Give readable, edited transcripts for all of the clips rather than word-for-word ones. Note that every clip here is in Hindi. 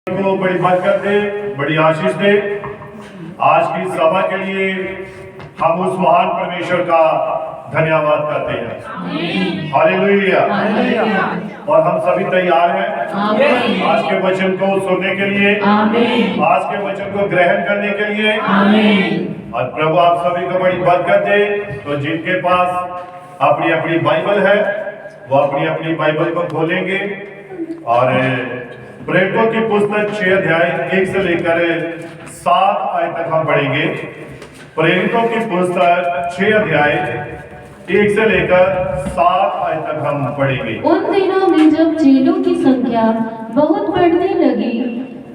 को बड़ी बरकत दे, बड़ी आशीष दे। आज की सभा के लिए हम उस महान परमेश्वर का धन्यवाद करते हैं। हालेलुया। और हम सभी तैयार हैं आज के वचन को सुनने के लिए, आज के वचन को ग्रहण करने के लिए। और प्रभु आप सभी को बड़ी बरकत दे। तो जिनके पास अपनी अपनी बाइबल है वो अपनी अपनी बाइबल को खोलेंगे और प्रेरितों की पुस्तक 6 अध्याय 1 से लेकर 7 आयत तक हम पढ़ेंगे। प्रेरितों की पुस्तक 6 अध्याय 1 से लेकर 7 आयत तक हम पढ़ेंगे। उन दिनों में जब चेलों की संख्या बहुत बढ़ने लगी,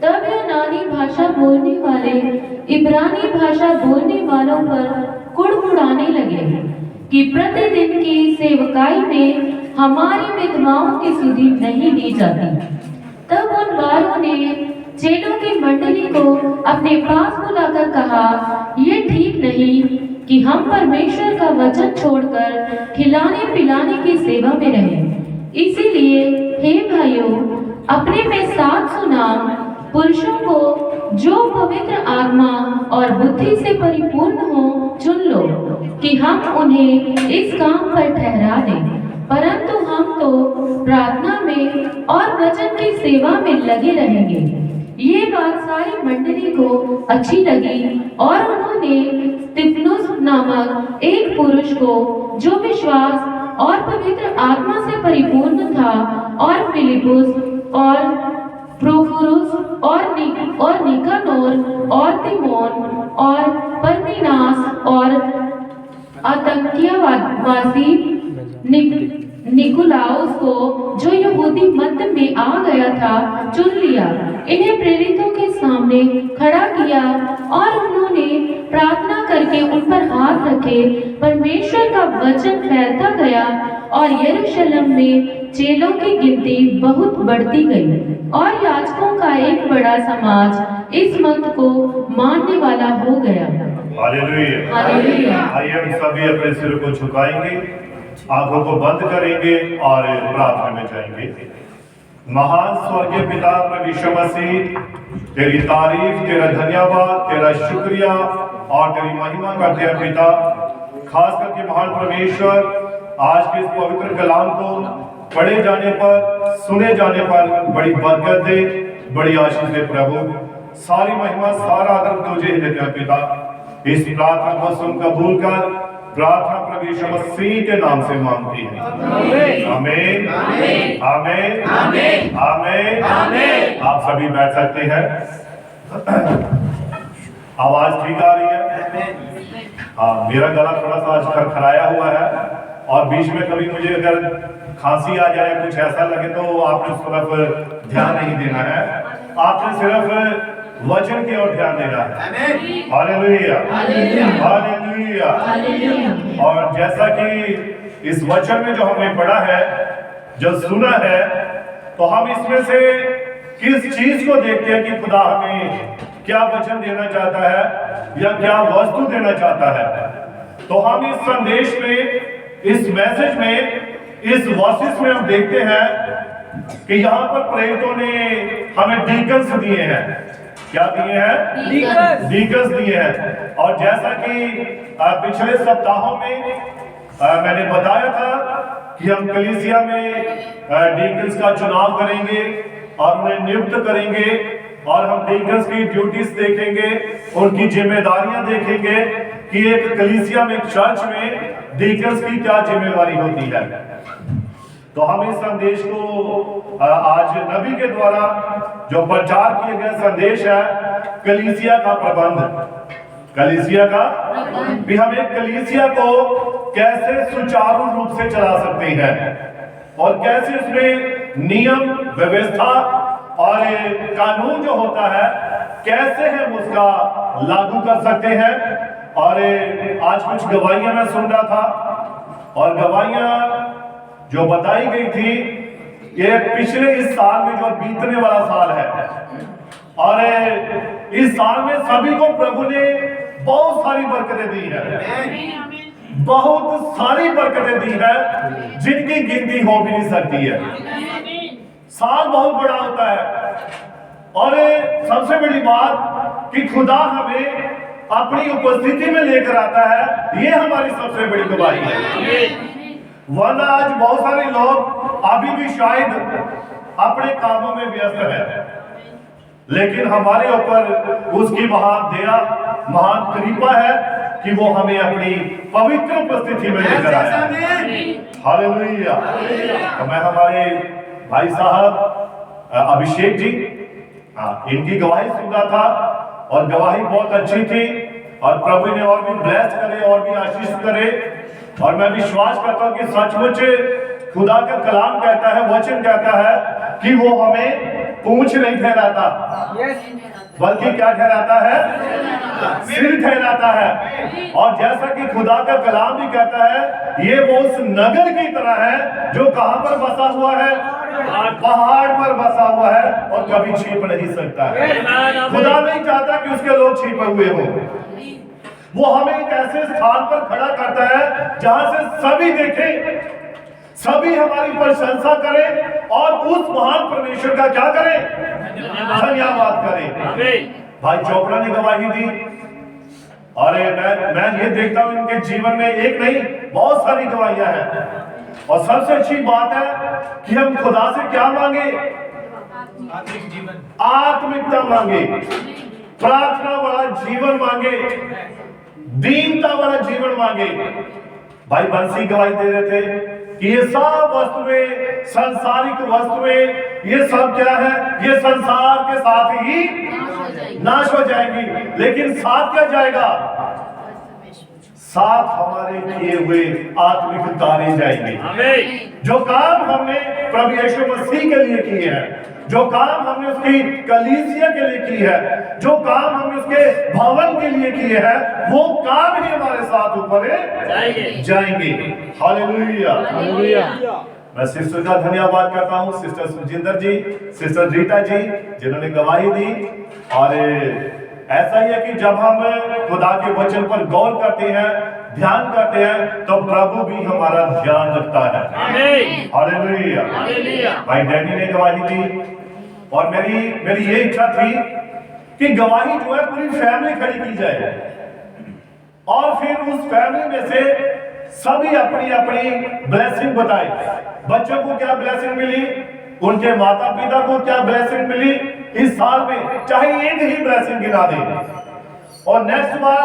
तब यूनानी भाषा बोलने वाले इब्रानी भाषा बोलने वालों पर कुड़कुड़ाने लगे कि प्रतिदिन की सेवकाई में हमारी विधवाओं की सुधि नहीं ली जाती। तब उन बारों ने चेलों की मंडली को अपने पास बुलाकर कहा, ये ठीक नहीं कि हम परमेश्वर का वचन छोड़कर खिलाने पिलाने की सेवा में रहें। इसीलिए हे भाइयों, अपने में 700 नाम पुरुषों को जो पवित्र आत्मा और बुद्धि से परिपूर्ण हो चुन लो कि हम उन्हें इस काम पर ठहरा दें। परंतु हम तो प्रार्थना में और वचन की सेवा में लगे रहेंगे। ये बात सारी मंडली को अच्छी लगी और उन्होंने स्तिफनुस नामक एक पुरुष को जो विश्वास और पवित्र आत्मा से परिपूर्ण था, और फिलिपुस और प्रोखोरुस और निकानोर और तिमोन और परमीनास और अंताकियावासी निकुलाउस को जो यहूदी मत में आ गया था चुन लिया। इन्हें प्रेरितों के सामने खड़ा किया और उन्होंने प्रार्थना करके उन पर हाथ रखे। परमेश्वर का वचन फैलता गया और यरूशलेम में चेलों की गिनती बहुत बढ़ती गई और याजकों का एक बड़ा समाज इस मत को मानने वाला हो गया। हालेलुया। हालेलुया। आइए हम सभी अपने सिर को झुकाएंगे, आंखों को बंद करेंगे और प्रार्थना में जाएंगे। महान स्वर्गीय पिता प्रभु यीशु मसीह, तेरी तारीफ, तेरा धन्यवाद, तेरा शुक्रिया और तेरी महिमा करते हैं पिता। खास करके महान परमेश्वर, आज के इस पवित्र कलाम को पढ़े जाने पर, सुने जाने पर बड़ी बरकत दे, बड़ी आशीष दे प्रभु। सारी महिमा, सारा आदर तुझे ही देते हैं पिता। इस प्रार्थना को सुन कबूल कर, प्रार्थना प्रभु यीशु मसीह के नाम से मांगती है। आमीन, आमीन, आमीन, आमीन। आप सभी बैठ सकते हैं। आवाज ठीक आ रही है? हाँ, मेरा गला थोड़ा सा आज खरखराया हुआ है और बीच में कभी मुझे अगर खांसी आ जाए, कुछ ऐसा लगे तो आपने उस तरफ ध्यान नहीं देना है। आपने सिर्फ वचन की ओर ध्यान देना है। Hallelujah, hallelujah. और जैसा कि इस वचन में जो हमने पढ़ा है, जो सुना है, तो हम इसमें से किस चीज को देखते हैं कि खुदा हमें क्या वचन देना चाहता है या क्या वस्तु देना चाहता है। तो हम इस संदेश में, इस मैसेज में, इस वर्सेस में हम देखते हैं कि यहाँ पर प्रेरितों ने हमें डीकन्स दिए हैं। क्या दिए हैं? डीकन्स दिए हैं। और जैसा कि पिछले सप्ताहों में मैंने बताया था कि हम कलीसिया में डीकन्स का चुनाव करेंगे और उन्हें नियुक्त करेंगे और हम डीकन्स की ड्यूटीज देखेंगे, उनकी जिम्मेदारियां देखेंगे कि एक कलीसिया में, एक चर्च में डीकन्स की क्या जिम्मेवारी होती है। तो हम इस संदेश को आज नबी के द्वारा जो प्रचार किए गए संदेश है, कलीसिया का प्रबंध, कलीसिया का भी, हम एक कलीसिया को कैसे सुचारू रूप से चला सकते हैं और कैसे उसमें नियम, व्यवस्था और कानून जो होता है कैसे हम उसका लागू कर सकते हैं। और आज कुछ गवाहियां मैं सुन रहा था और गवाहियां जो बताई गई थी, ये पिछले इस साल में जो बीतने वाला साल है, और इस साल में सभी को प्रभु ने बहुत सारी बरकतें दी है, बहुत सारी बरकतें दी है जिनकी गिनती हो भी नहीं सकती है। साल बहुत बड़ा होता है और सबसे बड़ी बात कि खुदा हमें अपनी उपस्थिति में लेकर आता है, ये हमारी सबसे बड़ी गवाही है। वरना आज बहुत सारे लोग अभी भी शायद अपने कामों में व्यस्त है, लेकिन हमारे ऊपर उसकी महान दया, महान कृपा है कि वो हमें अपनी पवित्र उपस्थिति में लेकर आया। हालेलुया। तो मैं हमारे भाई साहब अभिषेक जी, इनकी गवाही सुना था और गवाही बहुत अच्छी थी, और प्रभु ने और भी ब्लेस करे और भी आशीष करे। और मैं विश्वास करता हूं कि सचमुच खुदा का कलाम कहता है, वचन कहता है कि वो हमें पूंछ नहीं ठहराता, बल्कि क्या ठहराता है? सिर ठहराता है। और जैसा कि खुदा का कलाम भी कहता है, ये वो उस नगर की तरह है जो कहां पर बसा हुआ है? पहाड़ पर बसा हुआ है और कभी छिप नहीं सकता है। खुदा नहीं चाहता कि उसके लोग छिपे हुए हों। वो हमें एक ऐसे स्थान पर खड़ा करता है जहां से सभी देखें, सभी हमारी प्रशंसा करें और उस महान परमेश्वर का क्या करें? धन्यवाद करें। भाई चोपड़ा ने गवाही दी, और मैं ये देखता हूं इनके जीवन में एक नहीं बहुत सारी गवाहियां हैं। और सबसे अच्छी बात है कि हम खुदा से क्या मांगे? आत्मिकता मांगे, प्रार्थना वाला जीवन मांगे, दीनता वाला जीवन मांगे। भाई बंसी गवाही दे रहे थे कि ये सब वस्तुएं, सांसारिक वस्तुएं, ये सब क्या है? ये संसार के साथ ही नाश हो जाएगी, लेकिन साथ क्या जाएगा? साथ हमारे किए हुए आत्मिक तारे जाएंगे। जो काम हमने प्रभु यीशु मसीह के लिए किए हैं, जो काम हमने उसकी कलीसिया के लिए की है, जो काम हमने उसके भवन के लिए किए हैं, वो काम ही हमारे साथ ऊपर जाएंगे। हालेलुया। मैं सिस्टर का धन्यवाद करता हूँ, सिस्टर सुजिंदर जी, सिस्टर रीता जी, जिन्होंने गवाही दी। और ऐसा ही है कि जब हम खुदा के वचन पर गौर करते हैं, ध्यान करते हैं, तो प्रभु भी हमारा ध्यान रखता है। हालेलुया। भाई डैडी ने गवाही दी, और मेरी ये इच्छा थी कि गवाही जो है पूरी फैमिली खड़ी की जाए, और फिर उस फैमिली में से सभी अपनी अपनी ब्लेसिंग बताए। बच्चों को क्या ब्लेसिंग मिली, उनके माता पिता को क्या ब्लेसिंग मिली इस साल में, चाहे एक ही ब्लेसिंग गिना दें। और नेक्स्ट बार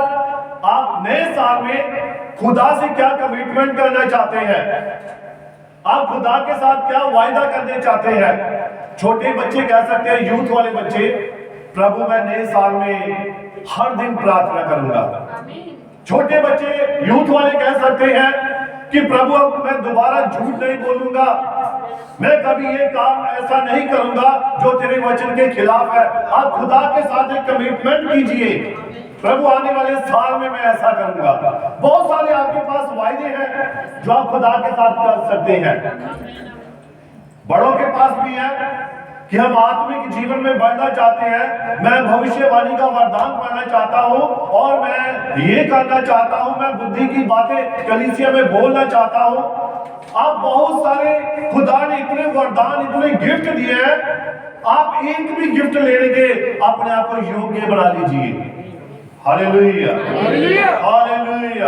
आप नए साल में खुदा से क्या कमिटमेंट करना चाहते हैं, आप खुदा के साथ क्या वायदा करने चाहते हैं। छोटे बच्चे कह सकते हैं, यूथ वाले बच्चे, प्रभु मैं नए साल में हर दिन प्रार्थना करूंगा। छोटे बच्चे यूथ वाले कह सकते हैं कि प्रभु अब मैं दोबारा झूठ नहीं बोलूंगा, मैं कभी ये काम ऐसा नहीं करूंगा जो तेरे वचन के खिलाफ है। आप खुदा के साथ एक कमिटमेंट कीजिए, प्रभु आने वाले साल में मैं ऐसा करूंगा। बहुत सारे आपके पास वायदे हैं जो आप खुदा के साथ कर सकते हैं। बड़ों के पास भी है कि हम आत्मिक जीवन में बढ़ना चाहते हैं, मैं भविष्यवाणी का वरदान पाना चाहता हूं, और मैं ये करना चाहता हूं, मैं बुद्धि की बातें कलीसिया में बोलना चाहता हूं। आप बहुत सारे, खुदा ने इतने वरदान, इतने गिफ्ट दिए हैं, आप एक भी गिफ्ट लेने के अपने आप को योग्य बना लीजिए। Hallelujah, hallelujah.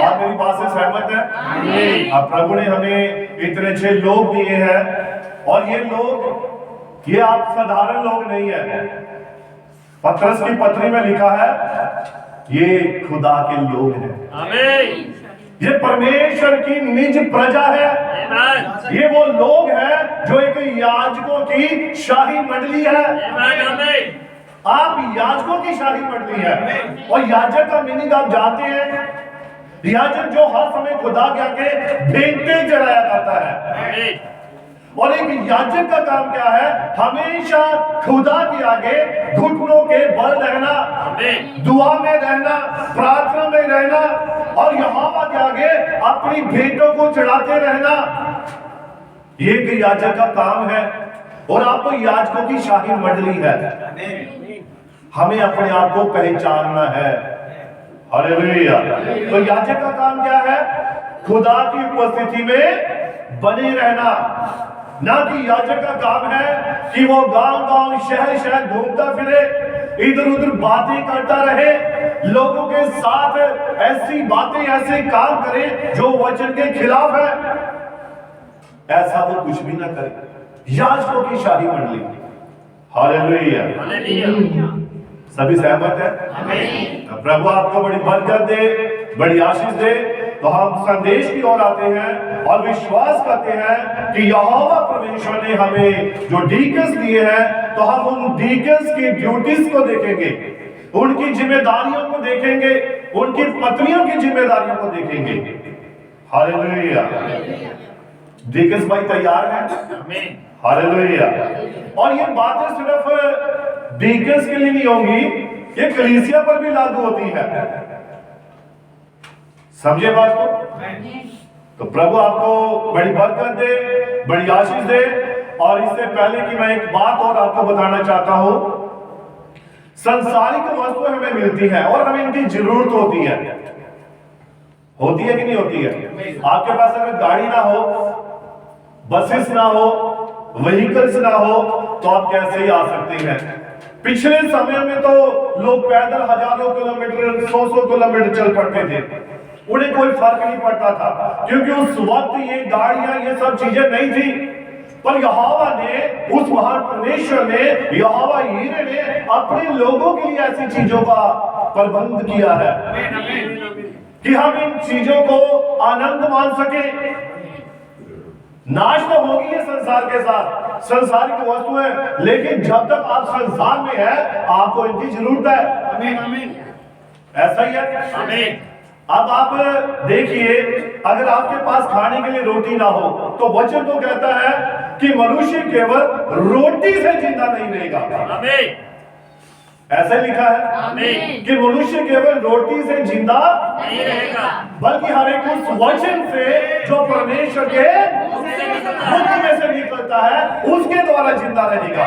आप मेरी बात से सहमत है? अब प्रभु ने हमें इतने अच्छे लोग दिए हैं, और ये लोग, ये आप साधारण लोग नहीं है। पतरस की पत्री में लिखा है, ये खुदा के लोग हैं, ये परमेश्वर की निज प्रजा है, ये वो लोग हैं जो एक याजकों की शाही मंडली है। आप याजकों की शाही मंडली है। और याजक का मीनिंग आप जानते हैं, याजक जो हर समय खुदा के आगे भेंटें चढ़ाया करता है। और एक याजक का काम क्या है? हमेशा खुदा के आगे घुटनों के बल रहना, दुआ में रहना, प्रार्थना में रहना, और यहोवा के आगे अपनी भेंटों को चढ़ाते रहना। ये एक याजक का काम है। और आपको याजकों की शाही मंडली है, हमें अपने आप को पहचानना है। हालेलुया। तो याजक का काम क्या है? खुदा की उपस्थिति में बने रहना, ना कि याजक का काम है कि वो गांव-गांव, शहर-शहर घूमता फिरे, इधर-उधर बातें करता रहे, लोगों के साथ ऐसी बातें, ऐसे काम करे जो वचन के खिलाफ है। ऐसा वो कुछ भी ना करे। याजकों की शाही मंडली, हालेलुया, सभी सहमत है? आमीन। प्रभु आपको बड़ी बरकत दे, बड़ी आशीष दे। तो हम संदेश की ओर आते हैं और विश्वास करते हैं कि यहोवा परमेश्वर ने हमें जो डीकन्स दिए हैं, तो हम उन डीकन्स की ड्यूटीज को देखेंगे, उनकी जिम्मेदारियों को देखेंगे, उनकी पत्नियों की जिम्मेदारियों को देखेंगे। हालेलुया। डीकन्स भाई तैयार हैं? हालेलुया। और ये बातें सिर्फ डीकन्स के लिए नहीं होंगी, ये कलीसिया पर भी लागू होती है। समझे बात को? तो प्रभु आपको बड़ी बरकत दे, बड़ी आशीष दे। और इससे पहले कि मैं एक बात और आपको बताना चाहता हूं, संसारिक वस्तुएं हमें मिलती हैं और हमें इनकी जरूरत होती है कि नहीं होती है? आपके पास अगर गाड़ी ना हो, बसेस ना हो, व्हीकल्स ना हो, तो आप कैसे ही आ सकते हैं? पिछले समय में तो लोग पैदल हजारों किलोमीटर, 100 किलोमीटर चल पड़ते थे, उन्हें कोई फर्क नहीं पड़ता था, क्योंकि उस वक्त ये गाड़ियां, ये सब चीजें नहीं थी। पर यहोवा ने, उस महान परमेश्वर ने, यहोवा यीरे ने अपने लोगों के लिए ऐसी चीजों का प्रबंध किया है कि हम इन चीजों को आनंद मान सके। नाश तो होगी है संसार के साथ, संसारिक वस्तुएं, लेकिन जब तक आप संसार में है, आपको इनकी जरूरत है। ऐसा ही है। अब आप देखिए, अगर आपके पास खाने के लिए रोटी ना हो, तो वचन तो कहता है कि मनुष्य केवल रोटी से जिंदा नहीं रहेगा। ऐसा लिखा है कि मनुष्य केवल रोटी से जिंदा नहीं रहेगा, बल्कि हर एक उस वचन से जो परमेश्वर के मुख में से निकलता है, उसके द्वारा जिंदा रहेगा।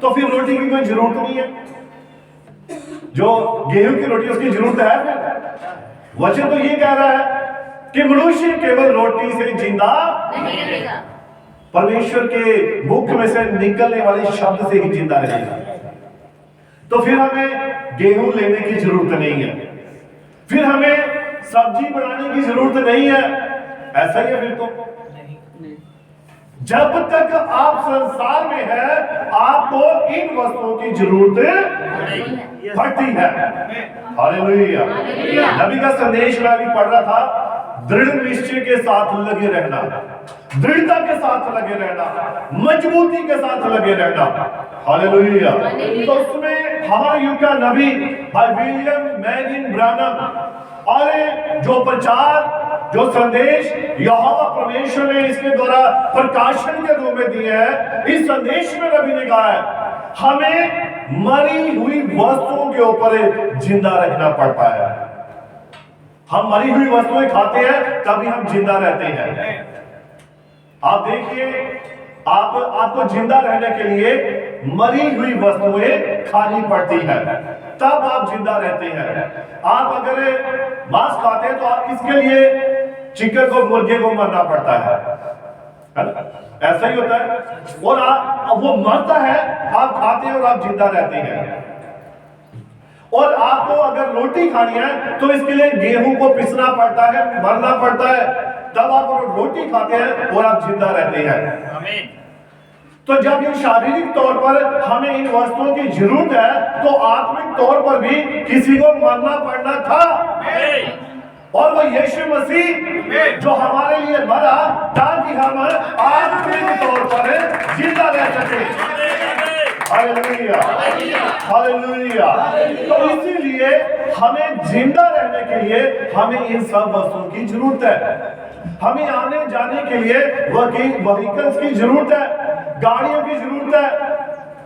तो फिर रोटी की कोई जरूरत नहीं है। जो गेहूं की रोटी, उसकी जरूरत है फिर? वचन तो ये कह रहा है कि मनुष्य केवल रोटी से जिंदा नहीं रहेगा, परमेश्वर के मुख में से निकलने वाले शब्द से ही जिंदा रहेगा। तो फिर हमें गेहूं लेने की जरूरत नहीं है, फिर हमें सब्जी बनाने की जरूरत नहीं है। ऐसा ही है फिर तो। जब तक आप संसार में है, आपको इन वस्तुओं की जरूरत पड़ती है। हालेलुया। नबी का संदेश मैं अभी पढ़ रहा था, दृढ़ निश्चय के साथ लगे रहना, दृढ़ता के साथ लगे रहना, मजबूती के साथ लगे रहना। हालेलुया। तो उसमें हमारे युग का नबी भाई विलियम मैगिन ब्रानम, और जो प्रचार, जो संदेश यहोवा परमेश्वर ने इसके द्वारा प्रकाशन के रूप में दिए हैं, इस संदेश में नबी ने कहा है हमें मरी हुई वस्तुओं के ऊपर जिंदा रहना पड़ता है। हम मरी हुई वस्तुएं खाते हैं तभी हम जिंदा रहते हैं। आप देखिए, आपको जिंदा रहने के लिए मरी हुई वस्तुएं खानी पड़ती है, तब आप जिंदा रहते हैं। आप अगर मांस खाते हैं तो आप इसके लिए चिकन को, मुर्गे को मरना पड़ता है ना? ऐसा ही होता है। और वो मरता है, आप खाते हैं और आप जिंदा रहते हैं। और आपको अगर रोटी खानी है तो इसके लिए गेहूं को पिसना पड़ता है, मरना पड़ता है, तब आप रोटी खाते हैं और आप जिंदा रहते हैं। तो जब ये शारीरिक तौर पर हमें इन वस्तुओं की जरूरत है, तो आत्मिक तौर पर भी किसी को मरना पड़ना था, और वो यीशु मसीह जो हमारे लिए मरा ताकि हम आत्मिक तौर पर जिंदा रह सके। Hallelujah, hallelujah. तो इसीलिए हमें जिंदा रहने के लिए हमें इन सब वस्तुओं की जरूरत है। हमें आने जाने के लिए व्हीकल्स की जरूरत है, गाड़ियों की जरूरत है,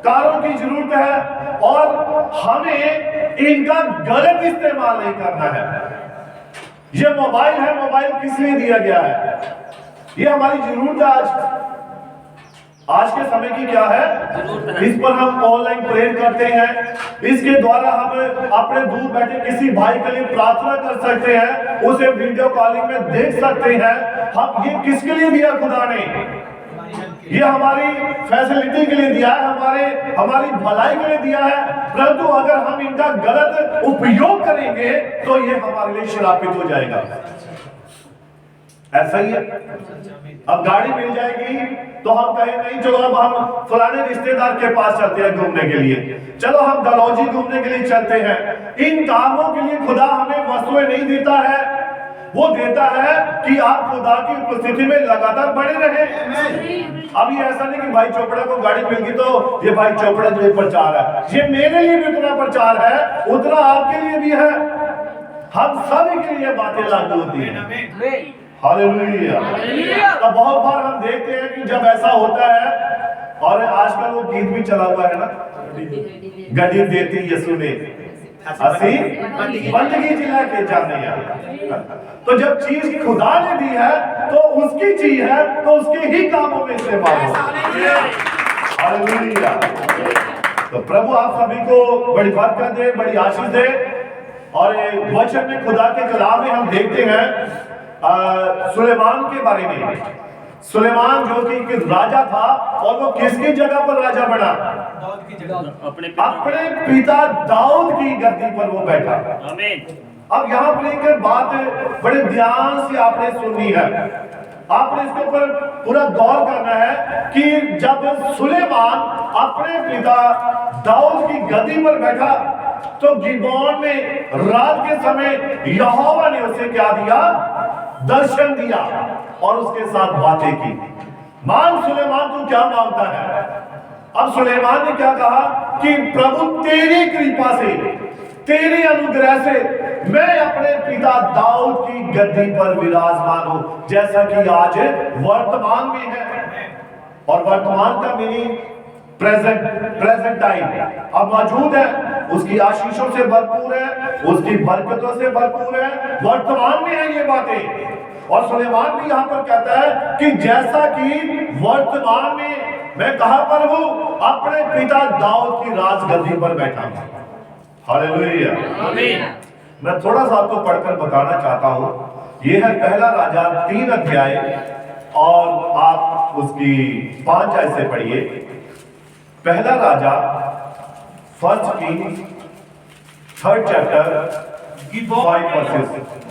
कारों की जरूरत है, और हमें इनका गलत इस्तेमाल नहीं करना है। ये मोबाइल है, मोबाइल किस लिए दिया गया है? ये हमारी जरूरत है। आज के समय की क्या है? इस पर हम ऑनलाइन प्रेयर करते हैं, इसके द्वारा हम अपने दूर बैठे किसी भाई के लिए प्रार्थना कर सकते हैं, उसे वीडियो कॉलिंग में देख सकते हैं। हम ये किसके लिए दिया खुदा ने? ये हमारी फैसिलिटी के लिए दिया है, हमारी भलाई के लिए दिया है, परंतु अगर हम इनका गलत उपयोग करेंगे तो ये हमारे लिए श्रापित हो जाएगा। ऐसा ही है। अब गाड़ी मिल जाएगी तो हम कहें नहीं चलो अब हम फलाने रिश्तेदार के पास चलते हैं घूमने के लिए, चलो हम डलहौजी घूमने के लिए चलते हैं। इन कामों के लिए खुदा हमें वस्तुएं नहीं देता है, वो देता है कि आप खुदा की उपस्थिति में लगातार बने रहें। अभी ऐसा नहीं कि भाई चोपड़ा को गाड़ी मिल गई तो ये भाई चोपड़ा के लिए प्रचार है, ये मेरे लिए भी उतना प्रचार है, उतना आपके लिए भी है। हम सभी के लिए बातें लागू होती है। हालेलुया। तो बहुत बार हम देखते हैं कि जब ऐसा होता है, और आजकल वो गीत भी चला हुआ है ना, गड्डी देती यीशु ने असी बंदगी जिला के जाने यार। तो जब चीज खुदा ने दी है तो उसकी चीज है तो उसके ही कामों में इस्तेमाल हो। हालेलुया। तो प्रभु आप सभी को बड़ी बरकत दे, बड़ी आशीष दे। और वचन में खुदा के कलाम में हम देखते हैं सुलेमान के बारे में। सुलेमान जो कि एक राजा था, और वो किसकी जगह पर राजा बना? अपने पिता दाऊद की गद्दी पर वो बैठा। अब यहाँ पर एक बात बड़े ध्यान से आपने सुननी है, आपने इसके ऊपर पूरा गौर करना है कि जब सुलेमान अपने पिता दाऊद की गद्दी पर बैठा तो गिबोन में रात के समय यहोवा ने उसे क्या दिया? दर्शन दिया और उसके साथ बातें की। मांग सुलेमान तू क्या मांगता है? अब सुलेमान ने क्या कहा कि प्रभु तेरी कृपा से, तेरे अनुग्रह से मैं अपने पिता दाऊद की गद्दी पर विराजमान हूं, जैसा कि आज वर्तमान में है। और वर्तमान का मीनिंग प्रेजेंट टाइम अब मौजूद है, उसकी आशीषों से भरपूर है, उसकी बरकतों से भरपूर है, वर्तमान में है ये बातें। और सुलेमान भी यहाँ पर कहता है कि जैसा कि वर्तमान में मैं कहां पर हूं? अपने पिता दाऊद की राजगद्दी पर बैठा हूं। हालेलुया। आमीन। मैं थोड़ा सा आपको पढ़कर बताना चाहता हूं। यह है पहला राजा 3 अध्याय, और आप उसकी 5 आयत से पढ़िए। पहला राजा first king 3rd chapter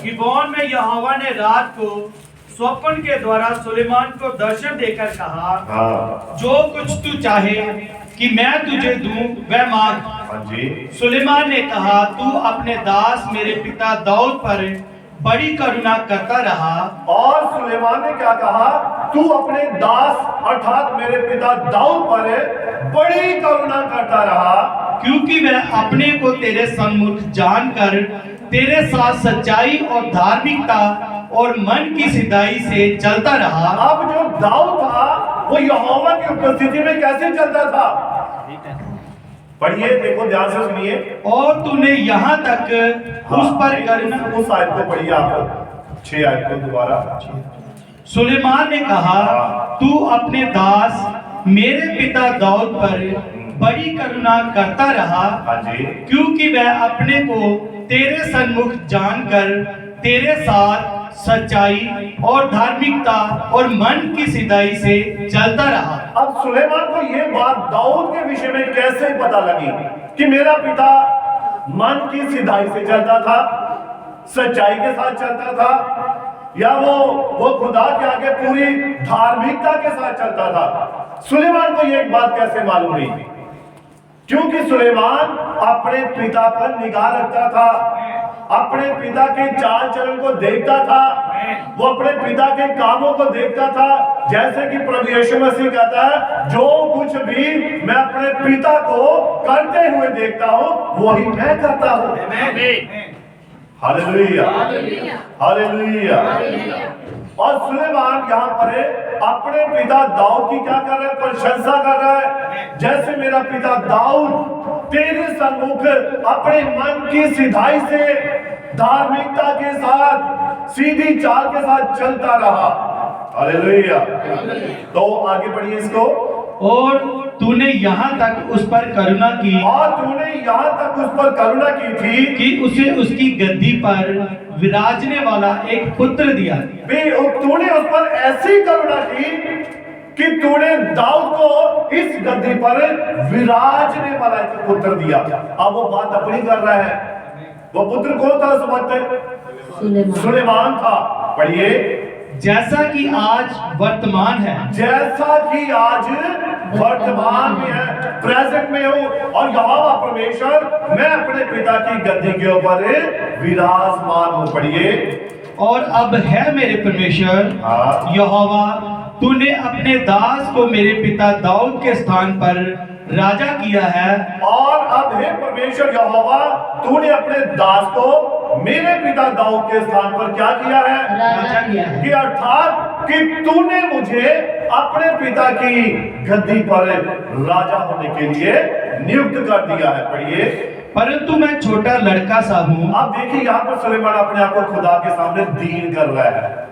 Gibeon में यहोवा ने रात को स्वप्न के द्वारा सुलेमान को दर्शन देकर कहा, जो कुछ तू चाहे कि मैं तुझे दूं वह मांग। सुलेमान ने कहा, तू अपने दास मेरे पिता दाऊद पर बड़ी करुणा करता रहा। और सुलेमान ने क्या कहा? तू अपने दास अर्थात मेरे पिता दाऊद पर बड़ी करुणा करता रहा, क्योंकि वह अपने को तेरे सम्मुख जानकर तेरे साथ सच्चाई और धार्मिकता और मन की सिधाई से चलता रहा। अब जो दाऊद था वो यहोवा की उपस्थिति में कैसे चलता था? पढ़िए, देखो ध्यान से सुनिए। और तूने यहाँ तक उस पर करुणा, उस आयत को पढ़िए आप, 6 आयत को दोबारा। सुलेमान ने कहा, तू अपने दास मेरे पिता दाऊद पर बड़ी करुणा करता रहा, क्योंकि वह अपने को तेरे सन्मुख जानकर तेरे साथ सच्चाई और धार्मिकता और मन की सिधाई से चलता रहा। अब सुलेमान को यह बात दाऊद के विषय में कैसे पता लगी कि मेरा पिता मन की सिधाई से चलता था, सच्चाई के साथ चलता था, या वो खुदा के आगे पूरी धार्मिकता के साथ चलता था? सुलेमान को यह बात कैसे मालूम हुई? क्योंकि सुलेमान अपने पिता पर निगाह रखता था, अपने पिता के चाल चलन को देखता था, वो अपने पिता के कामों को देखता था। जैसे कि प्रभु यीशु मसीह कहता है, जो कुछ भी मैं अपने पिता को करते हुए देखता हूं वही मैं करता हूं। Hallelujah, hallelujah. और सुलेमान यहाँ पर अपने पिता दाऊद की क्या कर रहा है? प्रशंसा कर रहा है। जैसे मेरा पिता दाऊद तेरे सन्मुख अपने मन की सिधाई से, धार्मिकता के साथ, सीधी चाल के साथ चलता रहा। हालेलुया। तो आगे बढ़िए इसको। और तूने यहाँ तक उस पर करुणा की, और तूने यहाँ तक उस पर करुणा की थी कि उसे उसकी गद्दी पर विराजने वाला एक पुत्र दिया। तूने उस पर ऐसी करुणा की कि तूने दाऊद को इस गद्दी पर विराजने वाला एक पुत्र दिया। अब वो बात अपनी कर रहा है। वो पुत्र कौन था उस वक्त? सुलेमान था। पढ़िए, जैसा कि आज वर्तमान है, जैसा कि आज वर्तमान में है, प्रेजेंट में हो, और यहोवा परमेश्वर मैं अपने पिता की गद्दी के ऊपर विराजमान हूं। पढ़िए, और अब है मेरे परमेश्वर हाँ। यहोवा, तूने अपने दास को मेरे पिता दाऊद के स्थान पर राजा किया है। और अब हे परमेश्वर यहोवा, तूने अपने दास को मेरे पिता दाऊद के स्थान पर क्या किया है? राजा किया है। कि अर्थात कि तूने मुझे अपने पिता की गद्दी पर राजा होने के लिए नियुक्त कर दिया है। पढ़िए, परंतु मैं छोटा लड़का सा हूँ। अब देखिए यहाँ पर सुलेमान अपने आप को खुदा के सामने दीन कर रहा है।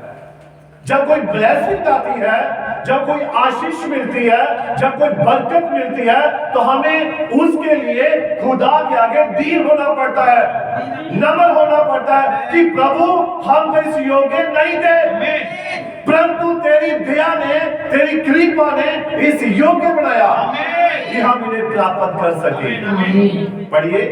जब कोई ब्लेसिंग आती है, जब कोई आशीष मिलती है, जब कोई बरकत मिलती है, तो हमें उसके लिए खुदा के आगे दीन होना पड़ता है, नम्र होना पड़ता है कि प्रभु हम तो इस योग्य नहीं थे, परंतु तेरी दया ने, तेरी कृपा ने इस योग्य बनाया कि हम इन्हें प्राप्त कर सके। पढ़िए,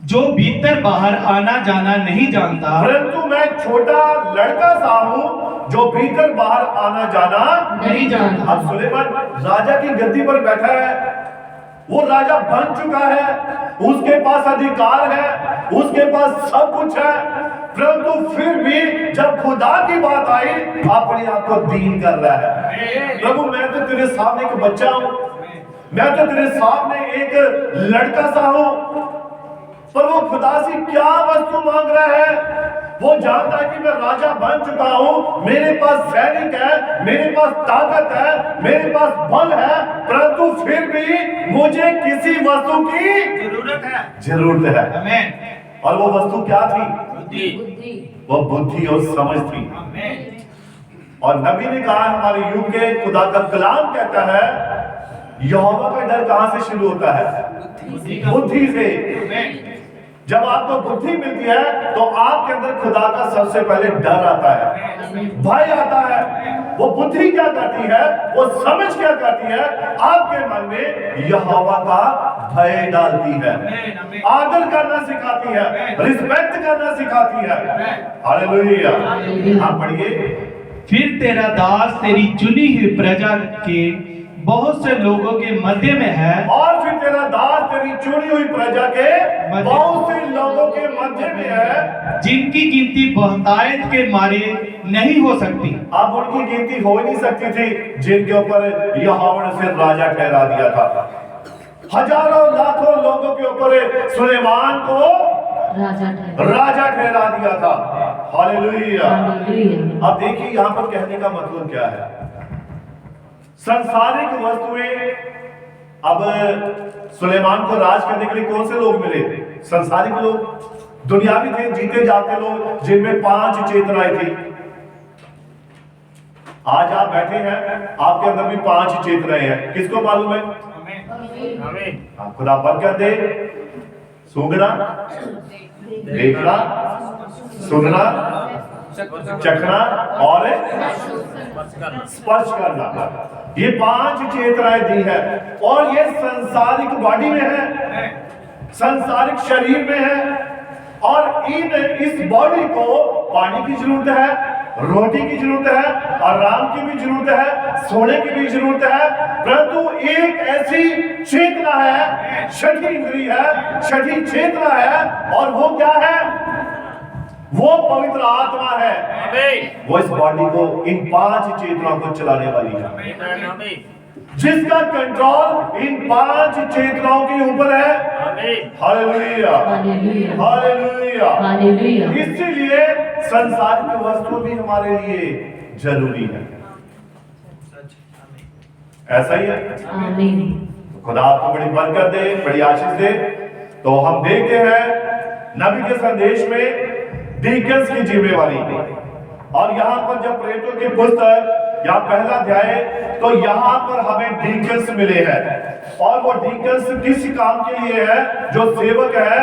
जो भीतर बाहर आना जाना नहीं जानता, परंतु मैं छोटा लड़का सा हूँ जो भीतर बाहर आना जाना नहीं जानता। अब सुलेमान राजा की गद्दी पर बैठा है, वो राजा बन चुका है, उसके पास अधिकार है, उसके पास सब कुछ है, परंतु फिर भी जब खुदा की बात आई अपने आप को दीन कर रहा है। प्रभु मैं तो तेरे सामने एक बच्चा हूं, मैं तो तेरे सामने एक लड़का सा हूं, पर वो खुदा से क्या वस्तु मांग रहा है? वो जानता है कि मैं राजा बन चुका हूं, मेरे पास सैनिक है, मेरे पास ताकत है, मेरे पास बल है, परंतु फिर भी मुझे किसी वस्तु की जरूरत है। आमीन। और वो वस्तु क्या थी? बुद्धि। वो बुद्धि और समझ थी। और नबी ने कहा, हमारे युग के खुदा का कलाम कहता है, यहोवा का डर कहां से शुरू होता है? बुद्धि से। जब आपको बुद्धि मिलती है तो आपके अंदर खुदा का सबसे पहले डर आता है, भय आता है। वो बुद्धि क्या करती है, वो समझ क्या करती है, आपके मन में यहोवा का भय डालती है, आदर करना सिखाती है, रिस्पेक्ट करना सिखाती है। हालेलुया। आप पढ़िए, फिर तेरा दास तेरी चुनी हुई प्रजा के बहुत से लोगों के मध्य में है, और फिर तेरा दास तेरी चुनी हुई प्रजा के बहुत से लोगों के मध्य में है, जिनकी गिनती बहुतायत के मारे नहीं हो सकती। अब उनकी गिनती हो ही नहीं सकती थी जिनके ऊपर यहोवा ने सिर्फ राजा ठहरा दिया था। हजारों लाखों लोगों के ऊपर सुलेमान को राजा ठहरा दिया था। हालेलुया। अब देखिए यहाँ पर कहने का मतलब क्या है? सांसारिक वस्तुएं, अब सुलेमान को राज करने के लिए कौन से लोग मिले? सांसारिक लोग, दुनियावी थे, जीते जाते लोग, जिनमें 5 चेतनाएं थी। आज आप बैठे हैं, आपके अंदर भी 5 चेतनाएं हैं। किसको मालूम है? आप खुदा बरकत दे। सूंघना, देखना, सुनना, चखना और स्पर्श करना, ये 5 चेतनाएं दी है। और ये संसारिक बॉडी में है, संसारिक शरीर में है, और इस बॉडी को पानी की जरूरत है, रोटी की जरूरत है, आराम की भी जरूरत है, सोने की भी जरूरत है, परंतु एक ऐसी चेतना है, छठी इंद्री है, छठी चेतना है, और वो क्या है? वो पवित्र आत्मा है। वो इस बॉडी को, इन 5 चेतनाओं को चलाने वाली है, जिसका कंट्रोल इन 5 चेतनाओं के ऊपर है। Hallelujah, hallelujah. इसीलिए संसार की वस्तु भी हमारे लिए जरूरी है। ऐसा ही है। खुदा आपको बड़ी बरकत दे, बड़ी आशीष दे। तो हम देखते हैं नबी के संदेश में डीकन्स की जिम्मेवारी, और यहाँ पर जब प्रेरितों की पुस्तक यहाँ पहला अध्याय, तो यहाँ पर हमें डीकन्स मिले हैं। और वो डीकन्स किस काम के लिए है? जो सेवक है,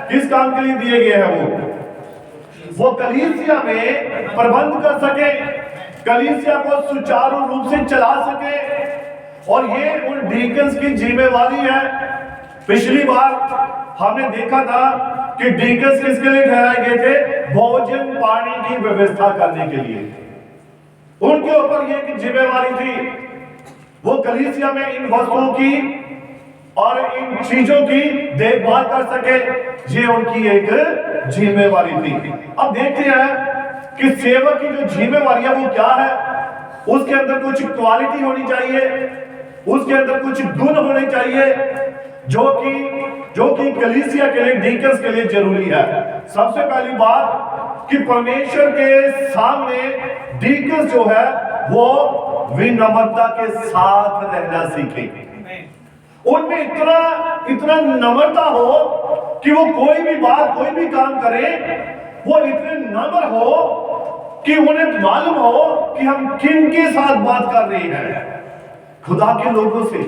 किस काम के लिए दिए गए हैं? वो कलीसिया में प्रबंध कर सके, कलीसिया को सुचारू रूप से चला सके। और ये उन डीकन्स की जिम्मेवारी है। पिछली बार हमने देखा था कि डीकन्स किसके लिए ठहराए गए थे? भोजन पानी की व्यवस्था करने के लिए। उनके ऊपर ये एक जिम्मेवारी थी, वो कलीसिया में इन वस्तुओं की और इन चीजों की देखभाल कर सके। ये उनकी एक जिम्मेवारी थी। अब देखते हैं कि सेवक की जो जिम्मेवारी है वो क्या है। उसके अंदर कुछ क्वालिटी होनी चाहिए, उसके अंदर कुछ गुण होने चाहिए जो कि कलीसिया के लिए, डीकन्स के लिए जरूरी है। सबसे पहली बात कि परमेश्वर के सामने डीकन्स जो है वो विनम्रता के साथ रहना सीखे। उनमें इतना नम्रता हो कि वो कोई भी बात, कोई भी काम करे, वो इतने नम्र हो कि उन्हें मालूम हो कि हम किन के साथ बात कर रहे हैं। खुदा के लोगों से,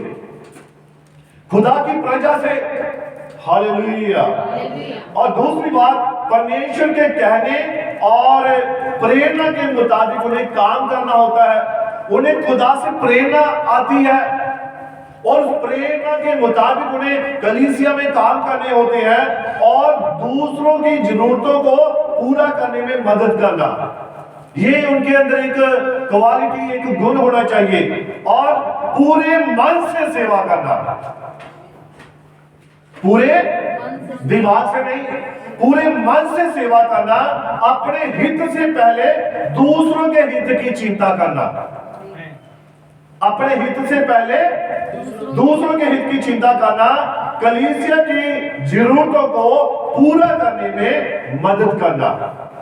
खुदा की प्रजा से। हालेलुया। और दूसरी बात, परमेश्वर के कहने और प्रेरणा के मुताबिक उन्हें काम करना होता है। उन्हें खुदा से प्रेरणा आती है और उस प्रेरणा के मुताबिक उन्हें कलीसिया में काम करने होते हैं और दूसरों की जरूरतों को पूरा करने में मदद करना। ये उनके अंदर एक क्वालिटी, एक गुण होना चाहिए। और पूरे मन से सेवा करना, पूरे दिमाग से नहीं, पूरे मन से सेवा करना। अपने हित से पहले दूसरों के हित की चिंता करना, अपने हित से पहले दूसरों के हित की चिंता करना, कलीसिया की जरूरतों को पूरा करने में मदद करना।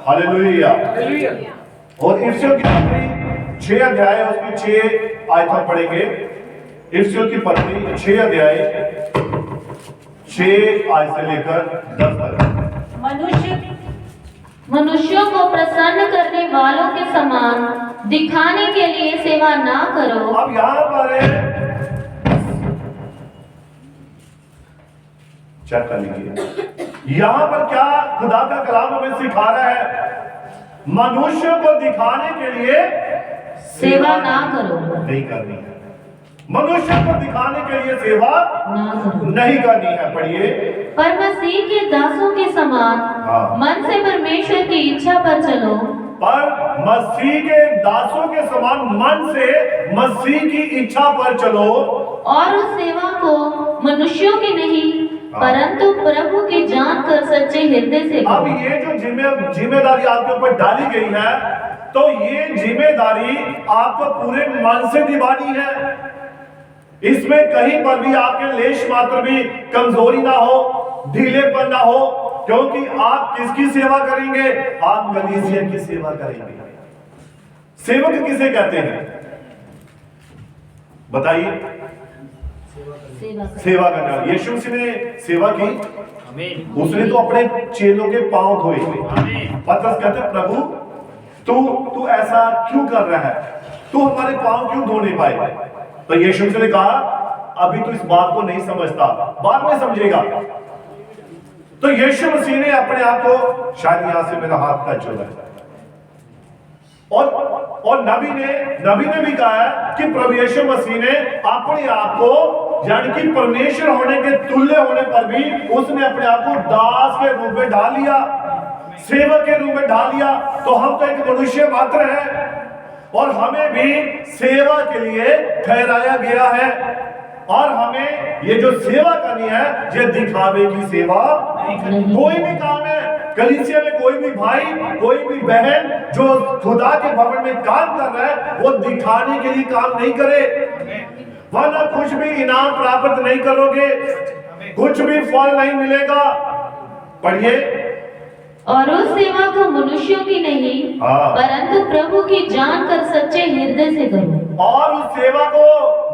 हालेलुया। और इफ्सियों की पत्री 6 अध्याय, उसकी 6 आयत पढ़ेंगे। इफ्सियों की पत्री 6 अध्याय 6 आयत से लेकर 10 तक। मनुष्यों को प्रसन्न करने वालों के समान दिखाने के लिए सेवा ना करो। अब यहाँ पर चेक कर लीजिए, यहाँ पर क्या खुदा का कलाम हमें सिखा रहा है? मनुष्य को दिखाने के लिए सेवा ना करो, नहीं करनी है। मनुष्य को दिखाने के लिए सेवा ना करो, नहीं करनी है। पढ़िए। पर मसीह के दासों के समान मन से परमेश्वर की इच्छा पर चलो। पर मसीह के दासों के समान मन से मसीह की इच्छा पर चलो और उस सेवा को मनुष्यों की नहीं परंतु प्रभु की जान कर सच्चे हृदय से अब करो। ये जो जिम्मेदारी आपके ऊपर डाली गई है, तो ये जिम्मेदारी आपको पूरे मन से निभानी है। इसमें कहीं पर भी आपके लेश मात्र भी कमजोरी ना हो, ढीलेपन ना हो, क्योंकि आप किसकी सेवा करेंगे? आप कलीसिया की सेवा करेंगे। सेवक किसे कहते हैं? बताइए। सेवा करना। यीशु मसीह ने सेवा की, उसने तो अपने चेलों के पांव धोए थे। पतरस कहते, प्रभु तू ऐसा क्यों कर रहा है? तू हमारे पांव क्यों धो नहीं पाए? तो यीशु मसीह ने कहा, अभी तो इस बात को नहीं समझता, बाद में समझेगा। तो यीशु मसीह ने अपने आप को, शायद यहां से मेरा हाथ टच हो रहा है, और नबी ने भी कहा है कि प्रभु यीशु मसीह ने अपने आप को, यानी कि परमेश्वर होने के तुल्य होने पर भी उसने अपने आप को दास के रूप में ढाल लिया, सेवक के रूप में ढाल लिया। तो हम तो एक मनुष्य मात्र हैं और हमें भी सेवा के लिए ठहराया गया है। और हमें ये जो सेवा करनी है, ये दिखावे की सेवा कोई भी काम है। कलीसिया में कोई भी भाई, कोई भी बहन जो खुदा के भवन में काम कर रहा है, वो दिखाने के लिए काम नहीं करे, वरना कुछ भी इनाम प्राप्त नहीं करोगे, कुछ भी फल नहीं मिलेगा। पढ़िए। और उस सेवा को मनुष्यों की नहीं परंतु प्रभु की जान कर सच्चे हृदय से करो। और उस सेवा को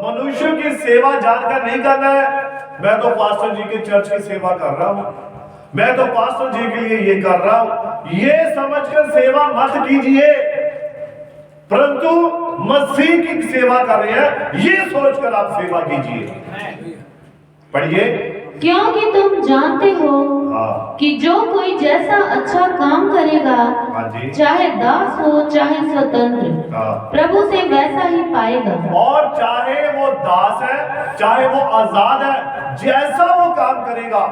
मनुष्यों की सेवा जानकर नहीं करना है। मैं तो पास्टर जी के चर्च की सेवा कर रहा हूँ, मैं तो पास्टर जी के लिए ये कर रहा हूँ, ये समझकर सेवा मत कीजिए, परंतु मसीह की सेवा कर रहे हैं ये सोचकर आप सेवा कीजिए। पढ़िए। क्योंकि तुम जानते हो हाँ कि जो कोई जैसा अच्छा काम करेगा, हाँ जी, चाहे दास हो चाहे स्वतंत्र, हाँ। प्रभु से वैसा ही पाएगा। और चाहे वो दास है चाहे वो आजाद है, जैसा वो काम करेगा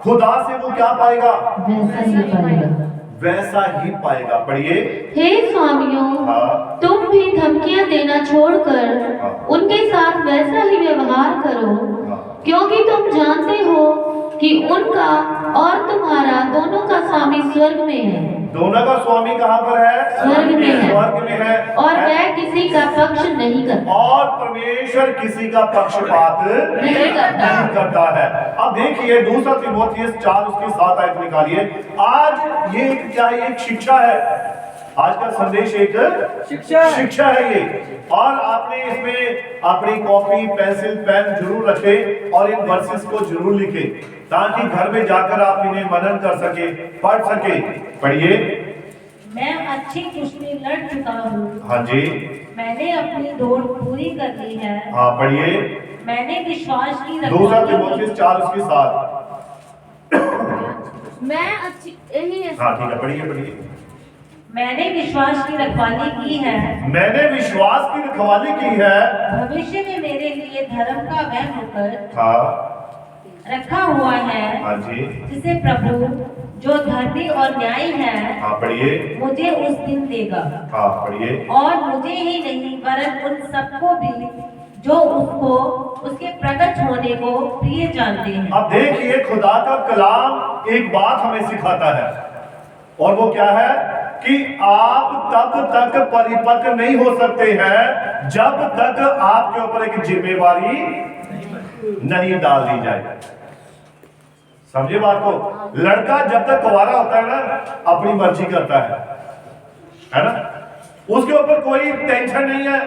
खुदा से वो क्या पाएगा? वैसा ही पाएगा। वैसा ही पाएगा। पढ़िए। हे स्वामियों, हाँ तुम भी धमकियां देना छोड़कर हाँ। उनके साथ वैसा ही व्यवहार करो, हाँ। क्योंकि तुम जानते हो कि उनका और तुम्हारा दोनों का स्वामी स्वर्ग में है। दोनों का स्वामी कहाँ पर है? स्वर्ग में है। स्वर्ग में है। और वह किसी का पक्ष नहीं करता। और परमेश्वर किसी का पक्षपात नहीं करता है। अब देखिए दूसरा तीमुथियुस 4 उसकी 7 आयत निकालिए। आज ये क्या है? एक शिक्षा है। आज का संदेश एक शिक्षा है ये। और आपने इसमें अपनी कॉपी पेंसिल पेन जरूर रखे और इन वर्सेस को जरूर लिखे, ताकि घर में जाकर आप इन्हें मनन कर सके, पढ़ सके। पढ़िए। मैं अच्छी कुश्ती लड़ चुका हूँ। हाँ जी। मैंने अपनी दौड़ पूरी कर ली है। हाँ पढ़िए। मैंने विश्वास की दूसरा रखवाली तीमुथियुस 4 उसकी 7। मैं अच्छी यही है। हाँ ठीक है, पढ़िए। मैंने विश्वास की रखवाली की है। मैंने विश्वास की रखवाली की है। भविष्य में मेरे लिए धर्म का वह नौकर हाँ रखा हुआ है, हाँ जी। जिसे प्रभु जो धर्मी और न्यायी है हाँ पढ़िए। मुझे उस दिन देगा। हाँ पढ़िए। और मुझे ही नहीं वरन उन सबको भी जो उसको उसके प्रकट होने को प्रिय जानते हैं। अब देखिए खुदा का कलाम एक बात हमें सिखाता है, और वो क्या है कि आप तब तक परिपक्व नहीं हो सकते हैं जब तक आपके ऊपर एक जिम्मेवारी नहीं डाल दी जाए। समझे बात को? लड़का जब तक कुंवारा होता है ना, अपनी मर्जी करता है ना? उसके ऊपर कोई टेंशन नहीं है।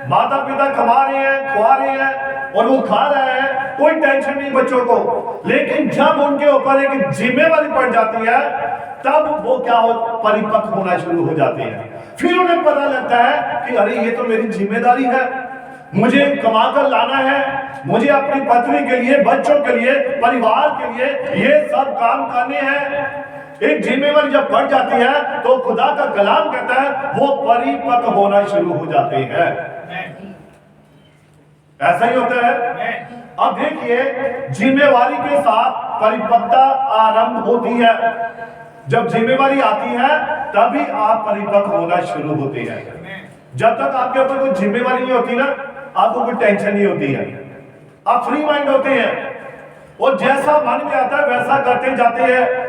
माता पिता कमा रहे हैं, खुआ रहे हैं और वो खा रहे हैं, कोई टेंशन नहीं बच्चों को। लेकिन जब उनके ऊपर एक जिम्मेवारी पड़ जाती है, तब वो क्या हो, परिपक्व होना शुरू हो जाते हैं। फिर उन्हें पता लगता है कि अरे ये तो मेरी जिम्मेदारी है, मुझे कमाकर लाना है, मुझे अपनी पत्नी के लिए, बच्चों के लिए, परिवार के लिए ये सब काम करने हैं। एक जिम्मेवारी जब बढ़ जाती है तो खुदा का कलाम कहता है वो परिपक्व होना शुरू हो जाते हैं। ऐसा ही होता है। अब देखिए जिम्मेवारी के साथ परिपक्वता आरंभ होती है। जब जिम्मेवारी आती है तभी आप परिपक्व होना शुरू होते हैं। जब तक आपके ऊपर कोई जिम्मेवारी नहीं होती ना, आपको कोई टेंशन नहीं होती है, आप फ्री माइंड होते हैं और जैसा मन में आता है वैसा करते जाते हैं।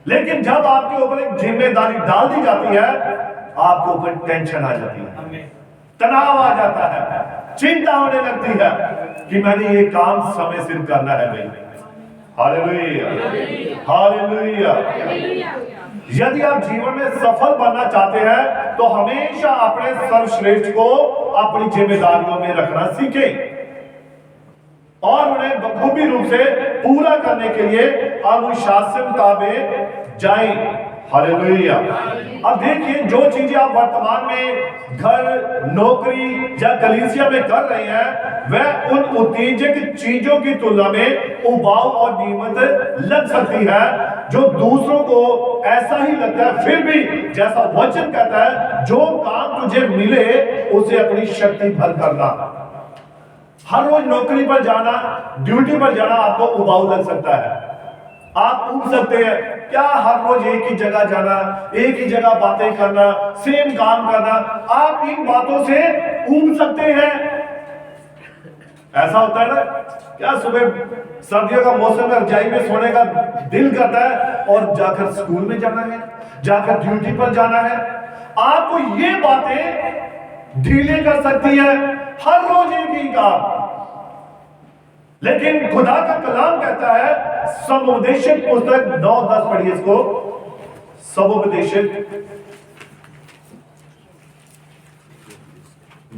लेकिन जब आपके ऊपर एक जिम्मेदारी डाल दी जाती है, आपके ऊपर टेंशन आ जाती है, तनाव आ जाता है, चिंता होने लगती है कि मैंने ये काम समय सिर करना है भाई। Hallelujah, hallelujah. यदि आप जीवन में सफल बनना चाहते हैं तो हमेशा अपने सर्वश्रेष्ठ को अपनी जिम्मेदारियों में रखना सीखें और उन्हें बखूबी रूप से पूरा करने के लिए अनुशासनता में जाएं। हालेलुया। अब देखिए जो चीजें आप वर्तमान में घर, नौकरी या कलीसिया में कर रहे हैं, वह उन उत्तेजक चीजों की तुलना में उबाऊ और नियमित लग सकती है, जो दूसरों को ऐसा ही लगता है। फिर भी जैसा वचन कहता है, जो काम तुझे मिले उसे अपनी शक्ति भर करना। हर रोज नौकरी पर जाना, ड्यूटी पर जाना आपको उबाऊ लग सकता है, आप ऊब सकते हैं। क्या हर रोज एक ही जगह जाना, एक ही जगह बातें करना, सेम काम करना, आप इन बातों से ऊब सकते हैं। ऐसा होता है ना, क्या सुबह सर्दियों का मौसम में रजाई में सोने का दिल करता है और जाकर स्कूल में जाना है, जाकर ड्यूटी पर जाना है। आपको ये बातें ढीले कर सकती है, हर रोज एक ही काम। लेकिन खुदा का कलाम कहता है, समुपदेशक पुस्तक 9:10 पढ़िए इसको। समुपदेशक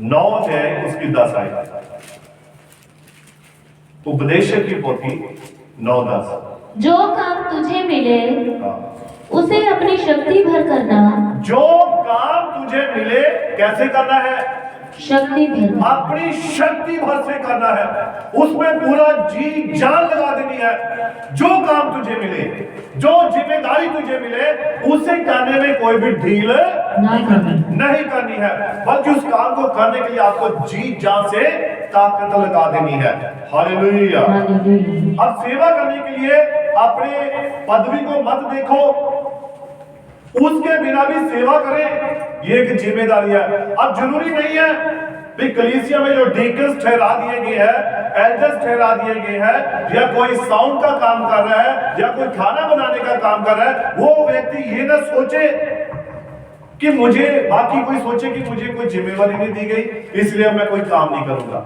9 है उसकी 10 आए। उपदेशक की पोथी 9:10। जो काम तुझे मिले हाँ। उसे अपनी शक्ति भर करना। जो काम तुझे मिले कैसे करना है? शक्ति भर। अपनी शक्ति भर से करना है, उसमें पूरा जी जान लगा देनी जो काम तुझे मिले, जो जिम्मेदारी तुझे मिले, उसे करने में कोई भी ढील नहीं करनी है, बल्कि उस काम को करने के लिए आपको जी जान से ताकत लगा देनी है। हालेलुया। अब सेवा करने के लिए अपने पदवी को मत देखो, उसके बिना भी सेवा करें, ये एक जिम्मेदारी है। अब जरूरी नहीं है कि कलीसिया में जो डीकन्स ठहरा दिए गए हैं, एल्डर्स ठहरा दिए गए हैं, या कोई साउंड का काम कर रहा है या कोई खाना बनाने का काम कर रहा है, वो व्यक्ति ये ना सोचे कि मुझे, बाकी कोई सोचे कि मुझे कोई जिम्मेवारी नहीं दी गई इसलिए मैं कोई काम नहीं करूंगा।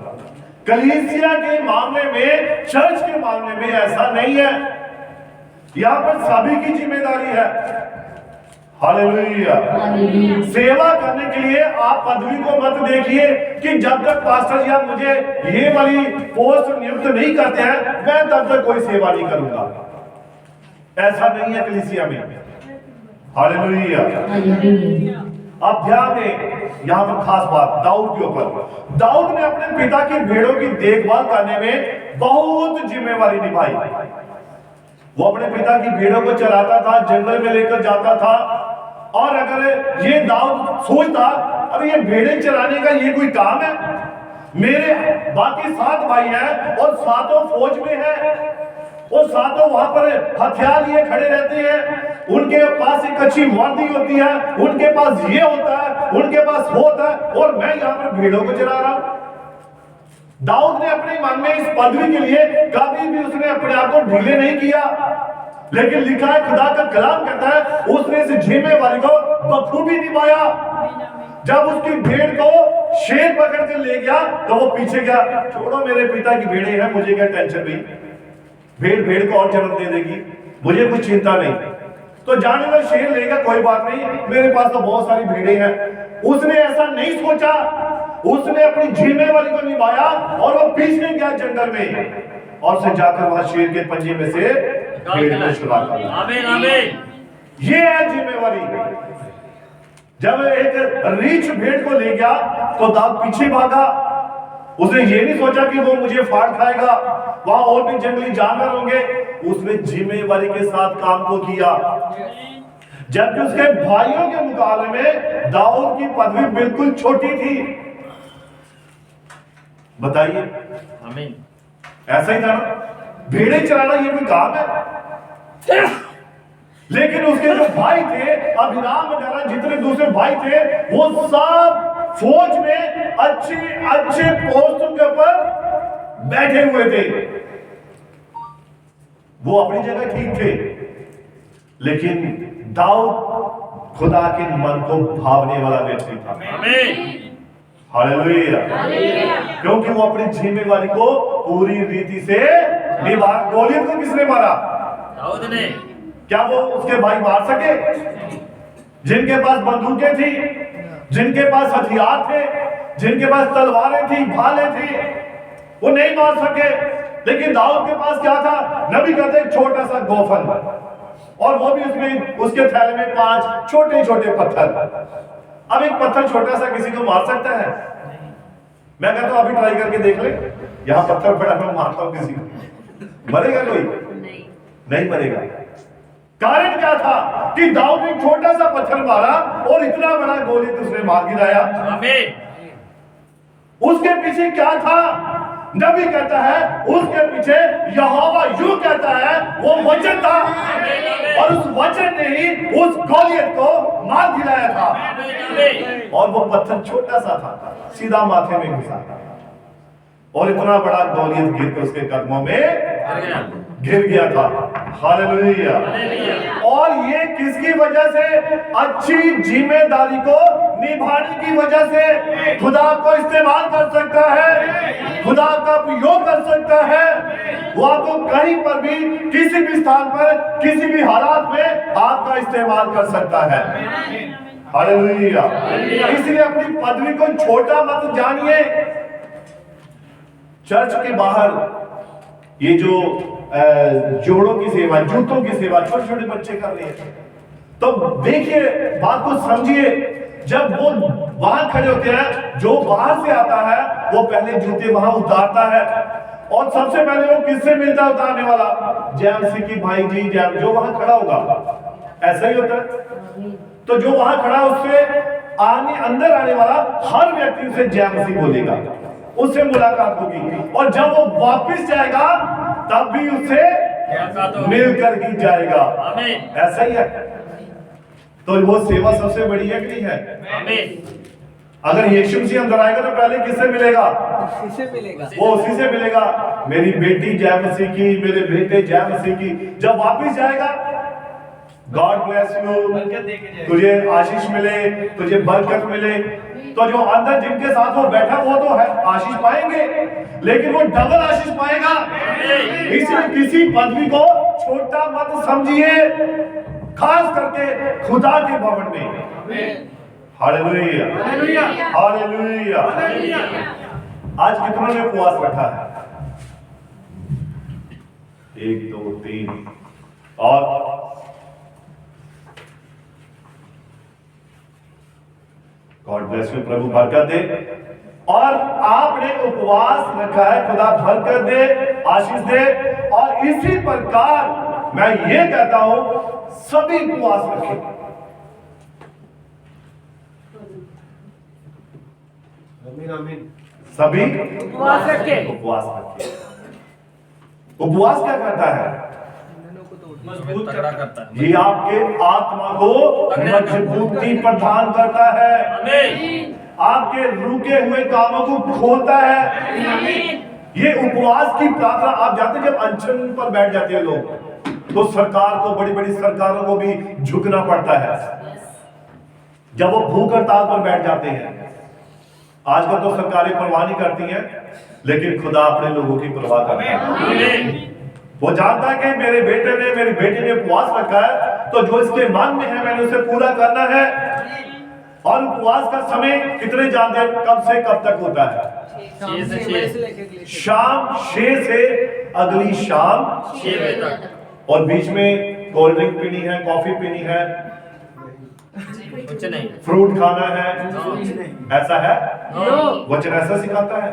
कलीसिया के मामले में, चर्च के मामले में ऐसा नहीं है। यहां पर सभी की जिम्मेदारी है। हालेलुया। सेवा करने के लिए आप पदवी को मत देखिए कि जब तक पास्टर जी आप मुझे ये वाली पोस्ट नियुक्त नहीं करते हैं मैं तब तक कोई सेवा नहीं करूंगा। ऐसा नहीं है कलीसिया में। हालेलुया। अब ध्यान दें, यहां पर खास बात दाऊद के ऊपर। दाऊद ने अपने पिता की भेड़ों की देखभाल करने में बहुत जिम्मेवारी निभाई। वो अपने पिता की भेड़ों को चराता था, जंगल में लेकर जाता था, और अगर ये दाऊद सोचता अरे ये भेड़ें चराने का ये कोई काम है, मेरे बाकी 7 भाई हैं और 7 फौज में हैं, वो 7 वहां पर हथियार लिए खड़े रहते हैं, उनके पास एक अच्छी वर्दी होती है, उनके पास ये होता है, उनके पास वो होता है, और मैं यहाँ पर भेड़ों को चरा रहा हूं। दाऊद ने अपने मन में इस पदवी के लिए कभी भी उसने अपने आप को ढीले नहीं किया, लेकिन लिखा है, खुदा का कलाम कहता है, उसने इस जिम्मेवारी को बखूबी निभाया। जब उसकी भेड़ को शेर पकड़ के ले गया तो वो पीछे गया, छोड़ो मेरे पिता की भेड़े हैं, मुझे क्या टेंशन नहीं, भेड़ को और जन्म दे देगी, मुझे कुछ चिंता नहीं, तो जाने का शेर लेगा कोई बात नहीं, मेरे पास तो बहुत सारी भेड़े हैं। उसने ऐसा नहीं सोचा, उसने अपनी जिम्मेवारी को निभाया और वो पीछे गया जंगल में, और से जाकर वहां शेर के पंजे में से भेड़ को छुड़ा लिया। आमीन आमीन। ये है जिम्मेवारी। जब एक रीछ भेड़ को ले गया तो दाऊद पीछे भागा, उसने ये नहीं सोचा कि वो मुझे फाड़ खाएगा, वहां और भी जंगली जानवर होंगे, उसने जिम्मेवारी के साथ काम को किया। जबकि उसके भाइयों के मुकाबले में दाऊद की पदवी बिल्कुल छोटी थी। बताइए, आमीन। ऐसा ही था ना, भेड़ें चराना ये कोई काम है? लेकिन उसके जो भाई थे, अभिराम वगैरह जितने दूसरे भाई थे, वो सब फौज में अच्छे पोस्टों के ऊपर बैठे हुए थे। वो अपनी जगह ठीक थे, लेकिन दाऊद खुदा के मन को भावने वाला व्यक्ति था। हालेलुया। क्योंकि वो अपनी जिम्मेवारी को पूरी रीति से निभा। गोलियत को किसने मारा? दाऊद ने। क्या वो उसके भाई मार सके? जिनके पास बंदूकें थी, जिनके पास हथियार थे, जिनके पास तलवारें थी, भाले थी, वो नहीं मार सके। लेकिन दाऊद के पास क्या था? नबी कहते एक छोटा सा गोफन, और वो भी उसमें उसके थैले में 5 छोटे छोटे पत्थर। अब एक पत्थर छोटा सा किसी को मार सकता है? मैं कहता हूं अभी ट्राई करके देख ले, यहां पत्थर पड़ा, मैं मारता हूं किसी को, मरेगा कोई? नहीं मरेगा। कारण क्या था कि दाऊद ने छोटा सा पत्थर मारा और इतना बड़ा गोली उसने मार गिराया। उसके पीछे क्या था? नबी कहता है उसके पीछे यहोवा यूं कहता है वो वचन था, और उस वचन ने ही उस गोलियत को मार गिराया था। और वो पत्थर छोटा सा था, सीधा माथे में घुसा, और इतना बड़ा गोलियत गिर के उसके कदमों में गिर गया था। हालेलुया। और ये किसकी वजह से? अच्छी जिम्मेदारी को निभाने की वजह से। खुदा आपको इस्तेमाल कर सकता है, खुदा आपका उपयोग कर सकता है। वो आपको कहीं पर भी, किसी भी स्थान पर, किसी भी हालात में आपका इस्तेमाल कर सकता है। हालेलुया। इसलिए अपनी पदवी को छोटा मत जानिए। चर्च के बाहर ये जो जोड़ों की सेवा, जूतों की सेवा छोटे छोटे बच्चे कर रहे हैं, तो देखिए, बात को समझिए। जब वो वहां खड़े होते हैं, जो बाहर से आता है वो पहले जूते वहां उतारता है, और सबसे पहले वो किससे मिलता है उतारने वाला? जय मसीह की भाई जी जय, जो वहां खड़ा होगा ऐसा ही होता है। तो जो वहां खड़ा उससे अंदर आने वाला हर व्यक्ति उसे जय मसीह बोलेगा, उससे मुलाकात होगी, और जब वो वापस जाएगा तब भी उससे मिलकर ही जाएगा। ऐसा ही है। तो वो सेवा सबसे बड़ी है कि नहीं है? अगर यीशु मसीह अंदर आएगा तो पहले किससे मिलेगा? वो उसी से मिलेगा। मेरी बेटी जय मसीह की, मेरे बेटे जय मसीह की। जब वापस जाएगा, गॉड ब्लेस यू, तुझे आशीष मिले, तुझे बरकत मिले। तो जो अंदर जिनके साथ वो बैठा वो तो है आशीष पाएंगे, लेकिन वो डबल आशीष पाएगा। इसलिए किसी पदवी को छोटा मत समझिए, खास करके खुदा के भवन में। Hallelujah, hallelujah. आज कितनों ने उपवास रखा है? 1 2 3 और गॉड ब्लेस यू, प्रभु बरकत दे। और आपने उपवास रखा है, खुदा बरकत दे, आशीष दे। और इसी प्रकार मैं ये कहता हूं सभी उपवास रखें। सभी उपवास रखें। उपवास क्या करता है? मजबूत खड़ा करता है। ये आपके आत्मा को मजबूती प्रदान करता है, आपके रुके हुए कामों को खोलता है। ये उपवास की प्रार्थना, आप जानते हैं जब अनशन पर बैठ जाते हैं लोग, तो सरकार को, बड़ी बड़ी सरकारों को भी झुकना पड़ता है। जब वो भूख हड़ताल पर बैठ जाते हैं, आजकल तो सरकारें परवाह नहीं करती हैं, लेकिन खुदा अपने लोगों की परवाह करता है। वो जानता है कि मेरे बेटे ने, मेरी बेटी ने उपवास रखा है, तो जो इसके मन में है मैंने उसे पूरा करना है। और उपवास का समय कितने जानते हैं? कब से कब तक होता है? शाम 6 से अगली शाम 6 बजे तक। और बीच में कोल्ड ड्रिंक पीनी है, कॉफी पीनी है, कुछ नहीं, फ्रूट खाना है, ऐसा है? वचन ऐसा सिखाता है?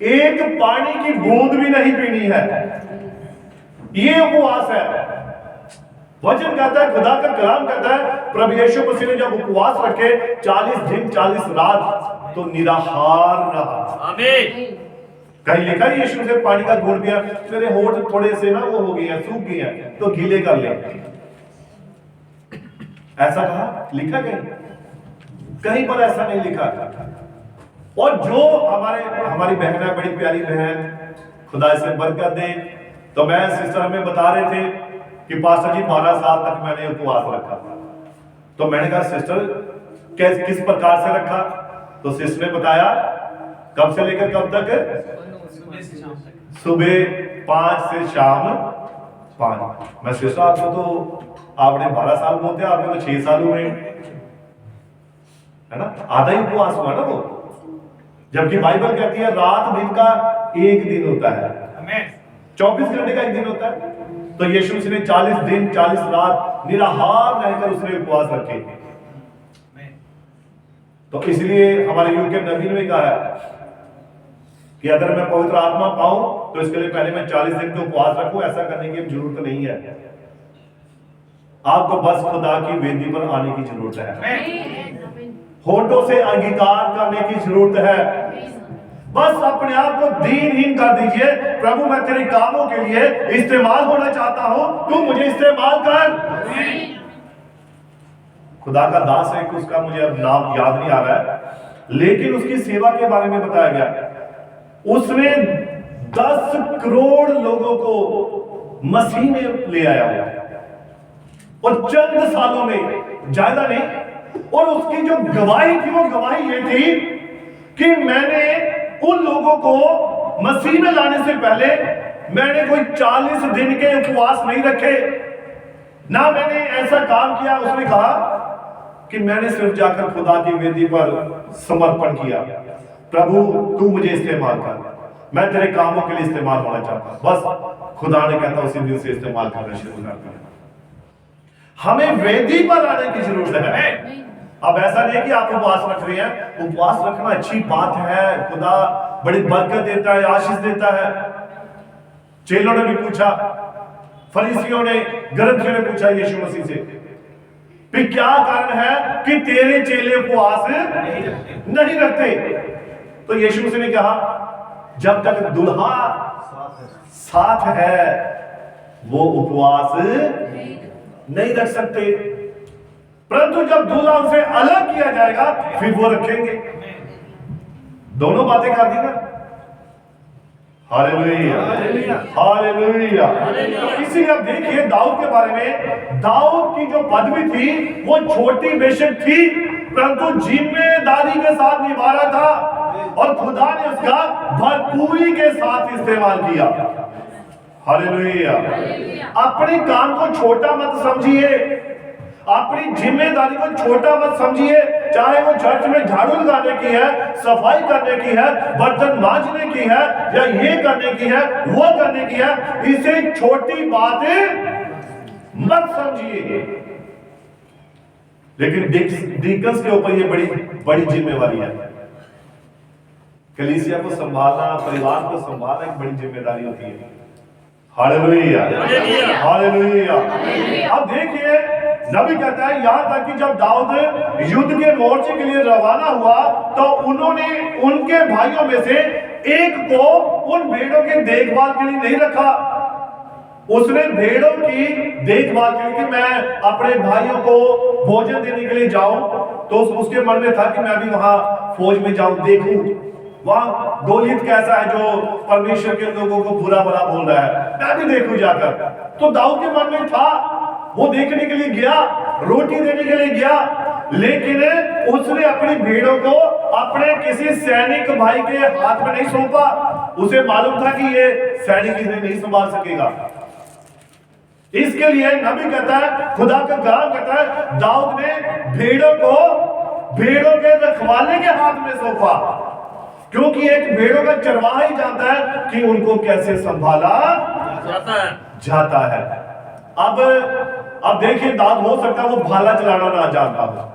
एक पानी की बूंद भी नहीं पीनी है, ये उपवास है। वचन कहता है, खुदा का कलाम कहता है, प्रभु यीशु मसीह ने जब उपवास रखे 40 दिन 40 रात, तो निराहार रहा। आमीन। कहीं लिखा है यीशु से पानी का घूंट दिया, मेरे होंठ थोड़े से ना वो हो गए हैं, सूख गए हैं, तो गीले कर ले, ऐसा कहा? लिखा कहीं पर ऐसा नहीं लिखा। और जो हमारी बहन है, बड़ी प्यारी बहन, खुदा इसे बरकत दे। तो मैं सिस्टर हमें बता रहे थे कि पास्टर जी 12 साल तक मैंने उपवास रखा। तो मैंने कहा सिस्टर किस प्रकार से रखा? तो सिस्टर ने बताया कब से लेकर कब तक? सुबह 5 से शाम 5। मैं सिस्टर आपको तो आपने 12 साल बोलते हैं, आपने तो 6 साल हुए, है ना? आधा ही उपवास हुआ ना वो, जबकि बाइबल कहती है रात दिन का एक दिन होता है, 24 घंटे का एक दिन होता है। तो यीशु ने 40 दिन 40 रात निराहार रहकर उसने उपवास रखे। तो इसलिए हमारे युग के नबी ने कहा है कि अगर मैं पवित्र आत्मा पाऊं तो इसके लिए पहले मैं 40 दिन के उपवास रखूं। ऐसा करने की जरूरत नहीं है, आपको बस खुदा की वेदी पर आने की जरूरत है, होठों से अंगीकार करने की जरूरत है। बस अपने आप को दीनहीन कर दीजिए, प्रभु मैं तेरे कामों के लिए इस्तेमाल होना चाहता हूं, तू मुझे इस्तेमाल कर। खुदा का दास है, उसका मुझे अब नाम याद नहीं आ रहा है, लेकिन उसकी सेवा के बारे में बताया गया। उसने 10 करोड़ लोगों को मसीह में ले आया हुआ, और चंद सालों में, ज्यादा नहीं। और उसकी जो गवाही थी, वो गवाही ये थी कि मैंने उन लोगों को मसीह में लाने से पहले मैंने कोई 40 दिन के उपवास नहीं रखे, ना मैंने ऐसा काम किया। उसने कहा कि मैंने सिर्फ जाकर खुदा की वेदी पर समर्पण किया, प्रभु तू मुझे इस्तेमाल कर, मैं तेरे कामों के लिए इस्तेमाल होना चाहता हूं। बस खुदा ने कहता उसी दिन से इस्तेमाल करना शुरू कर दिया। हमें वेदी पर आने की जरूरत है। अब ऐसा नहीं है कि आप उपवास रख रहे हैं, उपवास रखना अच्छी बात है, खुदा बड़ी बरकत देता है, आशीष देता है, चेलों ने भी पूछा, फरीसियों ने, ग्रंथियों ने पूछा यीशु मसीह से कि क्या कारण है कि तेरे चेले उपवास नहीं रखते। तो यीशु मसीह ने कहा, जब तक दुल्हा साथ है वो उपवास नहीं रख सकते, परंतु जब दूल्हा उनसे अलग किया जाएगा फिर वो रखेंगे। दोनों बातें कर दी ना। Hallelujah, hallelujah. इसीलिए अब देखिए दाऊद के बारे में, दाऊद की जो पदवी थी वो छोटी बेशक थी, परंतु जिम्मेदारी के साथ निभा रहा था और खुदा ने उसका भरपूरी के साथ इस्तेमाल किया। हालेलुया। अपने काम को छोटा मत समझिए, अपनी जिम्मेदारी को छोटा मत समझिए, चाहे वो चर्च में झाड़ू लगाने की है, सफाई करने की है, बर्तन मांजने की है, या ये करने की है, वो करने की है, इसे छोटी बातें मत समझिए। लेकिन डीकन्स के ऊपर ये बड़ी बड़ी जिम्मेवारी है। कलीसिया को संभालना, परिवार को संभालना एक बड़ी जिम्मेदारी होती है। Hallelujah, hallelujah. अब देखिए नबी कहता है, यहां तक कि जब दाऊद युद्ध के मोर्चे के लिए रवाना हुआ तो उन्होंने उनके भाइयों में से एक को उन भेड़ों की देखभाल के लिए नहीं रखा। उसने भेड़ों की देखभाल के लिए कि मैं अपने भाइयों को भोजन देने के लिए जाऊं, तो उसके मन में था कि मैं भी वहां फौज में जाऊं, देखूं वहां गोलियत कैसा है जो परमेश्वर के लोगों को बुरा भला बोल रहा है, मैं भी देखूं जाकर। तो दाऊद के मन में था, वो देखने के लिए गया, रोटी देने के लिए गया, लेकिन उसने अपनी भेड़ों को अपने किसी सैनिक भाई के हाथ में नहीं सौंपा। उसे मालूम था कि ये सैनिक इन्हें नहीं संभाल सकेगा। इसके लिए नबी कहता है, खुदा का कलाम कहता है, दाऊद ने भेड़ों के रखवाले के हाथ में सौंपा, क्योंकि एक भेड़ों का चरवाहा ही जानता है कि उनको कैसे संभाला जाता है। अब देखिए दाऊद हो सकता है वो भाला चलाना ना जानता हो,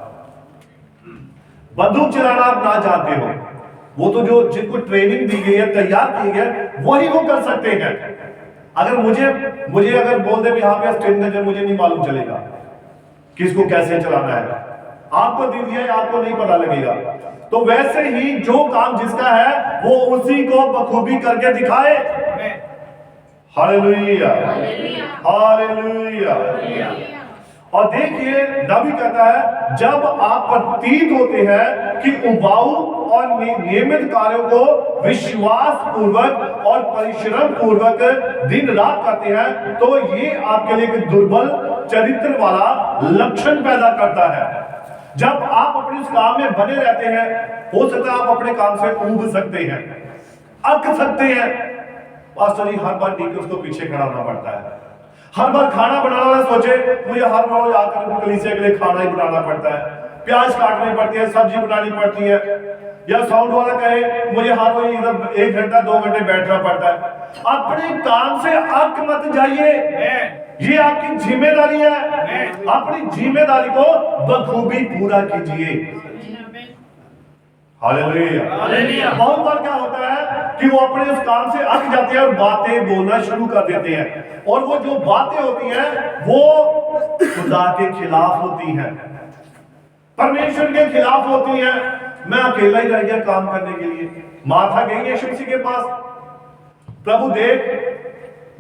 बंदूक चलाना आप ना जानते हो, वो तो जो जिनको ट्रेनिंग दी गई है, तैयार की गई है, वही वो कर सकते हैं। अगर मुझे अगर बोल दे भी हाँ भैया स्ट्रेंजर, मुझे नहीं मालूम चलेगा किसको कैसे चलाना है, आपको दी दिया है, आपको नहीं पता लगेगा। तो वैसे ही जो काम जिसका है वो उसी को बखूबी करके दिखाए। Hallelujah, hallelujah. और देखिए नबी कहता है, जब आप प्रतीत होते हैं कि उबाऊ और नियमित कार्यों को विश्वास पूर्वक और परिश्रम पूर्वक दिन रात करते हैं, तो ये आपके लिए एक दुर्बल चरित्र वाला लक्षण पैदा करता है। जब आप अपने उस काम में बने रहते हैं, हो सकता है आप अपने काम से ऊब सकते हैं, अक सकते हैं। पास्टर जी हर बार डीकन्स को पीछे खड़ा होना पड़ता है, हर बार खाना बनाना वाला सोचे मुझे हर रोज आकर कलीसिया के लिए खाना ही बनाना पड़ता है, प्याज काटनी पड़ती है, सब्जी बनानी पड़ती है, या साउंड वाला कहे मुझे हर रोज इधर 1 घंटा 2 घंटे बैठना पड़ता है। अपने काम से अक मत जाइए, ये आपकी जिम्मेदारी है। अपनी जिम्मेदारी को बखूबी पूरा कीजिए। हालेलुया। बहुत बार क्या होता है कि वो अपने उस काम से अक जाते हैं और बातें बोलना शुरू कर देते हैं, और वो जो बातें होती हैं वो खुदा के खिलाफ होती हैं, परमेश्वर के खिलाफ होती हैं। मैं अकेला ही रह गया काम करने के लिए। मार्था गई यीशु मसीह के पास, प्रभु देख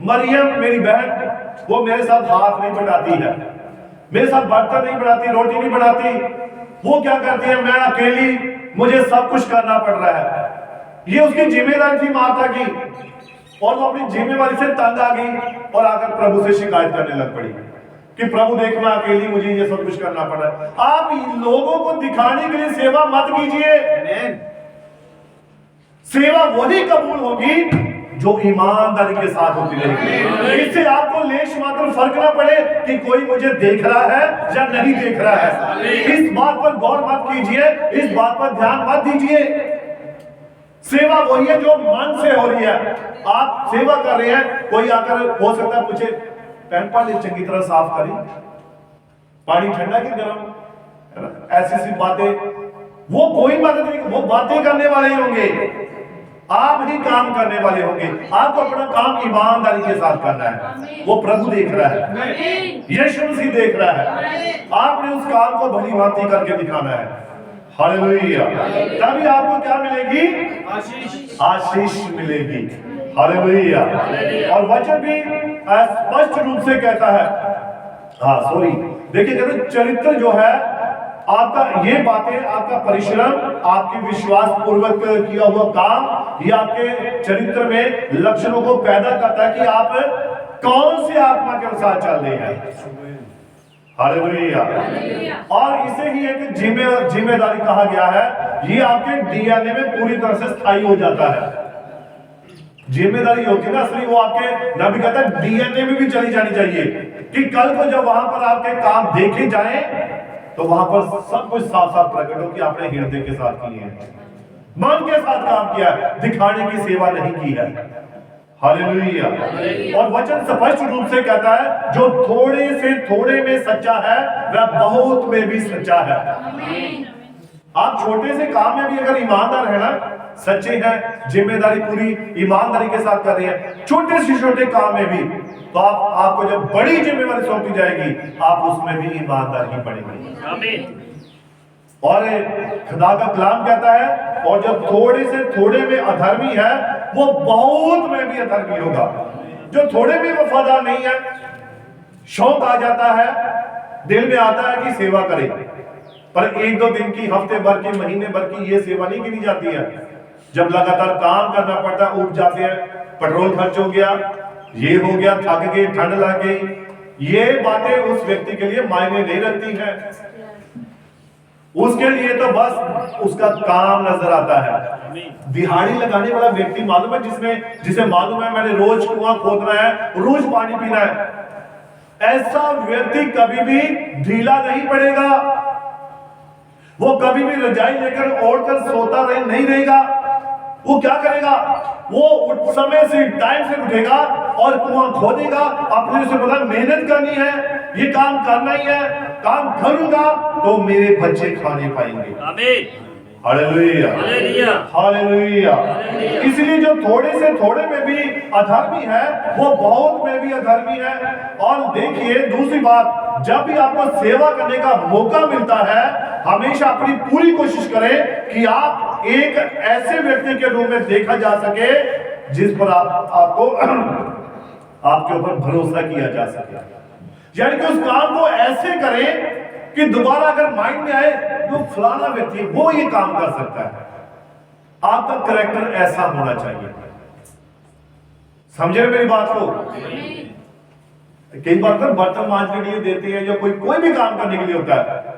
मरियम मेरी बहन वो मेरे साथ हाथ नहीं बढ़ाती है, मेरे साथ बर्तन नहीं बनाती, रोटी नहीं बनाती, वो क्या करती है, मैं अकेली, मुझे सब कुछ करना पड़ रहा है। ये उसकी जिम्मेदारी थी मार्था की, और वो अपनी जिम्मेदारी से तंग आ गई और आकर प्रभु से शिकायत करने लग पड़ी कि प्रभु देख मैं अकेली, मुझे ये सब कुछ करना पड़ रहा है। आप लोगों को दिखाने के लिए सेवा मत कीजिए। सेवा वही कबूल होगी जो ईमानदारी के साथ होती रहेगी। इससे आपको लेश मात्र फर्क ना पड़े कि कोई मुझे देख रहा है या नहीं देख रहा है। इस बात पर गौर मत कीजिए, इस बात पर ध्यान मत दीजिए। सेवा वही है जो मन से हो रही है। आप सेवा कर रहे हैं, कोई आकर हो सकता है पूछे पैंट पानी चंगी तरह साफ करी, पानी ठंडा कि गर्म, ऐसी बातें, वो कोई मदद नहीं, वो बातें करने वाले ही होंगे। आप ही काम करने वाले होंगे। आपको अपना काम ईमानदारी के साथ करना है। वो प्रभु देख रहा है, यीशु मसीह देख रहा है। आपने उस काम को भली भांति करके दिखाना है। हालेलुया। तभी आपको क्या मिलेगी? आशीष मिलेगी। हालेलुया। और वचन भी स्पष्ट रूप से कहता है, देखिए कहते चरित्र जो है आपका, ये बातें आपका परिश्रम, आपकी विश्वास पूर्वक किया हुआ काम, ये आपके चरित्र में लक्षणों को पैदा करता है कि आप कौन से आत्मा के अनुसार चल रहे हैं। हालेलुया। और इसे ही एक जिम्मेदारी कहा गया है। ये आपके डीएनए में पूरी तरह से स्थायी हो जाता है। जिम्मेदारी होती है ना असली, वो आपके नबी कहता है डीएनए में भी चली जानी चाहिए कि कल को जब वहां पर आपके काम देखे जाएं तो वहां पर सब कुछ साफ साफ प्रकट हो कि आपने हृदय के साथ किए हैं, मन के साथ काम किया है, दिखाने की सेवा नहीं की है। हालेलुया। और वचन स्पष्ट रूप से कहता है जो थोड़े से थोड़े में सच्चा है वह बहुत में भी सच्चा है। आप छोटे से काम में भी अगर ईमानदार है ना, सच्चे हैं, जिम्मेदारी पूरी ईमानदारी के साथ कर रहे हैं, छोटे से छोटे काम में भी, तो आपको जब बड़ी जिम्मेदारी सौंपी जाएगी आप उसमें भी ईमानदार ही पड़ेंगे। आमीन। और खुदा का कलाम कहता है और जो थोड़े से थोड़े में अधर्मी है वो बहुत में भी अधर्मी होगा। जो थोड़े में वफादार नहीं है, शौक आ जाता है, दिल में आता है कि सेवा करे, पर एक दो दिन की, हफ्ते भर की, महीने भर की ये सेवा नहीं गिनी जाती है। जब लगातार काम करना पड़ता है, उठ जाते हैं, पेट्रोल खर्च हो गया, ये हो गया, थक गए, ठंड लग गई, ये बातें उस व्यक्ति के लिए मायने नहीं रखती हैं। उसके लिए तो बस उसका काम नजर आता है। दिहाड़ी लगाने वाला व्यक्ति मालूम है, जिसे मालूम है मैंने रोज कुआं खोदना है, रोज पानी पीना है, ऐसा व्यक्ति कभी भी ढीला नहीं पड़ेगा। वो कभी भी रजाई लेकर ओढ़कर सोता नहीं रहेगा। वो क्या करेगा? वो समय से, टाइम से उठेगा और कुआं खोदेगा। अपने से पता मेहनत करनी है, ये काम करना ही है, काम करूंगा तो मेरे बच्चे खाने पाएंगे। आमीन। Hallelujah, hallelujah, hallelujah. इसलिए जो थोड़े से थोड़े में भी अधर्मी है वो बहुत में भी अधर्मी है। और देखिए दूसरी बात, जब भी आपको सेवा करने का मौका मिलता है, हमेशा अपनी पूरी कोशिश करें कि आप एक ऐसे व्यक्ति के रूप में देखा जा सके जिस पर आपको आपके ऊपर भरोसा किया जा सके। यानी कि उस काम को ऐसे करें कि दोबारा अगर माइंड में आए जो फलाना व्यक्ति वो ये काम कर सकता है। आपका कैरेक्टर ऐसा होना चाहिए। समझे मेरी बात को? कई बार तो बर्तन मांजने के लिए देते हैं, या कोई भी काम करने के लिए होता है,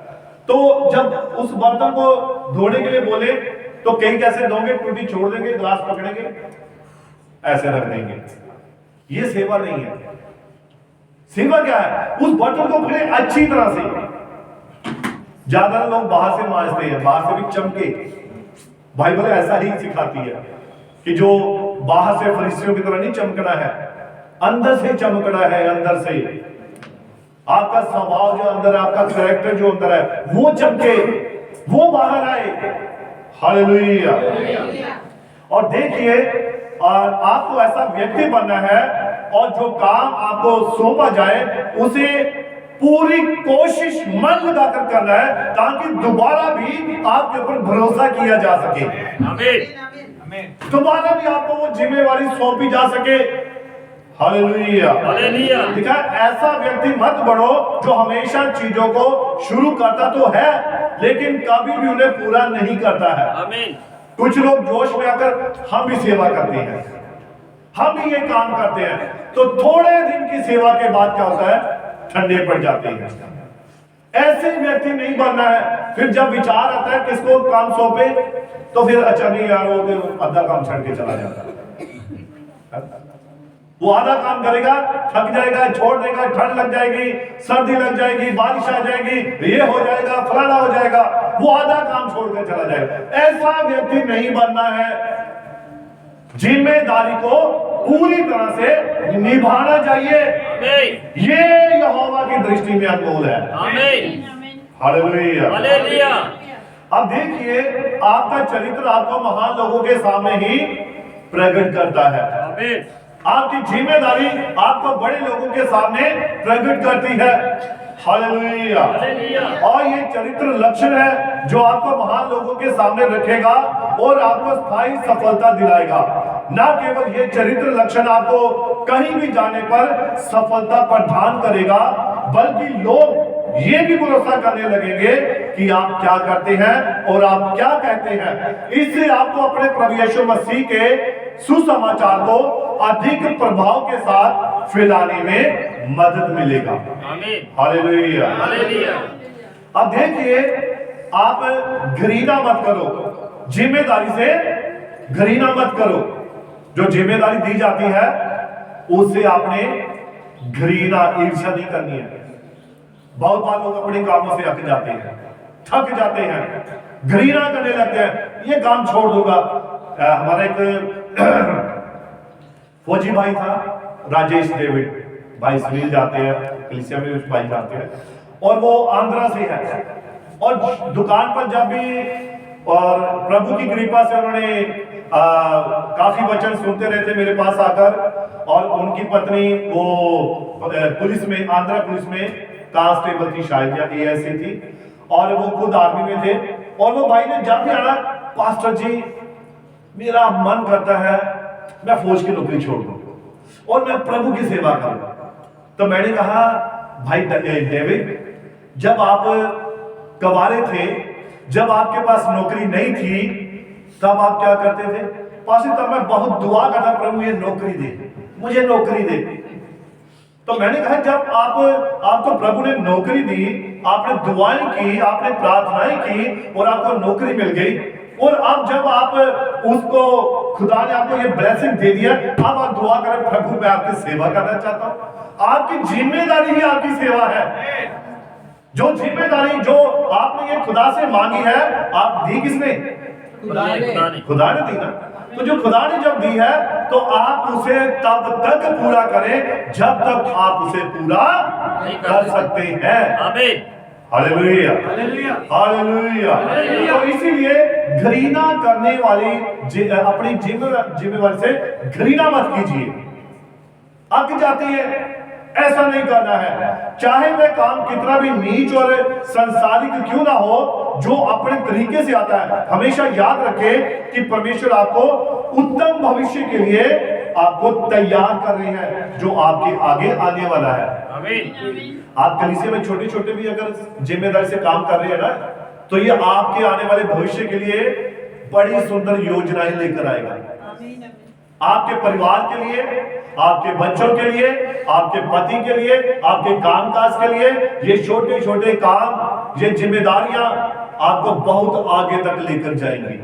तो जब उस बर्तन को धोने के लिए बोले तो कई कैसे दोगे? टूटी छोड़ देंगे, ग्लास पकड़ेंगे, ऐसे रख देंगे। ये सेवा नहीं है। सेवा क्या है? उस बर्तन को पकड़े अच्छी तरह से। ज्यादा लोग बाहर से मांजते हैं, बाहर से भी चमके। बाइबल ऐसा ही सिखाती है कि जो बाहर से फरिश्तियों की तरह नहीं चमकना है, अंदर से चमकना है। अंदर से आपका स्वभाव जो अंदर है, आपका कैरेक्टर जो अंदर है, वो चमके, वो बाहर आए। हालेलुया। और देखिए, और आपको ऐसा व्यक्ति बनना है और जो काम आपको सौंपा जाए उसे पूरी कोशिश मन लगाकर करना है ताकि दोबारा भी आपके ऊपर भरोसा किया जा सके। आमीन। दोबारा भी आपको वो जिम्मेवारी सौंपी जा सके। Hallelujah, hallelujah. देखा, ऐसा व्यक्ति मत बनो जो हमेशा चीजों को शुरू करता तो है लेकिन कभी भी उन्हें पूरा नहीं करता है। आमीन। कुछ लोग जोश में आकर हम भी सेवा करते हैं, हम भी ये काम करते हैं, तो थोड़े दिन की सेवा के बाद क्या होता है? ठंडे पड़ जाते हैं। ऐसे व्यक्ति नहीं बनना है। फिर जब विचार आता है किसको काम सौंपे तो फिर अचानक यार वो आधा काम छड़ के चला जाता है। वो आधा काम करेगा, थक जाएगा, छोड़ देगा, ठंड लग जाएगी, सर्दी लग जाएगी, बारिश आ जाएगी, ये हो जाएगा, फलाना हो जाएगा, वो आधा काम छोड़कर चला जाएगा। ऐसा व्यक्ति नहीं बनना है। जिम्मेदारी को पूरी तरह से निभाना चाहिए। ये यहोवा की दृष्टि में अनमोल है। Hallelujah, hallelujah. अब देखिए, आपका चरित्र आपको महान लोगों के सामने ही प्रकट करता है। आमीन। आपकी जिम्मेदारी आपको बड़े लोगों के सामने प्रकट करती है। हालेलुया। और ये चरित्र लक्षण है जो आपको महान लोगों के सामने रखेगा और आपको स्थायी सफलता दिलाएगा। ना केवल ये चरित्र लक्षण आपको कहीं भी जाने पर सफलता प्रदान करेगा, बल्कि लोग ये भी भरोसा करने लगेंगे कि आप क्या करते हैं और आप क्या कहते हैं। इससे आपको अपने प्रभु यीशु मसीह के सुसमाचार को अधिक प्रभाव के साथ फैलाने में मदद मिलेगा। आमीन। हालेलुया। हालेलुया। अब देखिए, आप घृणा मत करो, जिम्मेदारी से घृणा मत करो। जो जिम्मेदारी दी जाती है उससे आपने घृणा, ईर्ष्या नहीं करनी है। बहुत बार लोग अपने कामों से अक जाते हैं, थक जाते हैं, घृणा करने लगते हैं, ये काम छोड़ दूंगा। हमारा एक फौजी भाई था, राजेश डेविड भाई, सुनील जाते हैं कलीसिया में, उस भाई जाते हैं, और वो आंध्रा से है। और दुकान पर जब भी, और प्रभु की कृपा से उन्होंने काफी वचन सुनते रहते मेरे पास आकर। और उनकी पत्नी वो पुलिस में, आंध्रा पुलिस में कांस्टेबल थी शायद, या एएसए थी, और वो खुद आर्मी में थे। और वो भाई ने जब भी आना, पास्टर जी मेरा मन करता है मैं फौज की नौकरी छोड़ दूं और मैं प्रभु की सेवा करूं। तो मैंने कहा, भाई डेविड, जब आप कवारे थे, जब आपके पास नौकरी नहीं थी, तब आप क्या करते थे? पास्टर, तब मैं बहुत दुआ करता, प्रभु ये नौकरी दे, मुझे नौकरी दे। तो मैंने कहा, जब आपको प्रभु ने नौकरी दी, आपने दुआएं की, आपने प्रार्थनाएं की और आपको नौकरी मिल गई, और अब जब आप उसको, खुदा ने आपको ये ब्लेसिंग दे दिया, अब आप दुआ करें, प्रभु मैं आपकी सेवा करना चाहता हूं। आपकी जिम्मेदारी ही आपकी सेवा है। जो जिम्मेदारी जो आपने ये खुदा से मांगी है, आप दी किसने? खुदा ने दी ना। तो जो खुदा ने जब दी है, तो आप उसे तब तक पूरा करें जब तक आप उसे पूरा कर सकते हैं। आमीन। हालेलुया। हालेलुया। तो इसीलिए घृणा करने वाली अपनी जिम्मेवारी से घृणा मत कीजिए। अक जाती है, ऐसा नहीं करना है। चाहे वह काम कितना भी नीच और संसारिक क्यों ना हो, जो अपने तरीके से आता है, हमेशा याद रखें कि परमेश्वर आपको उत्तम भविष्य के लिए आपको तैयार कर रहे हैं, जो आपके आगे आने वाला है। आमीन। आप कलीसिया में छोटे छोटे भी अगर जिम्मेदारी से काम कर रहे हैं ना, तो ये आपके आने वाले भविष्य के लिए बड़ी सुंदर योजनाएं लेकर आएगा। आपके परिवार के लिए, आपके बच्चों के लिए, आपके पति के लिए, आपके कामकाज के लिए, ये छोटे छोटे काम, ये जिम्मेदारियां आपको बहुत आगे तक लेकर जाएंगी।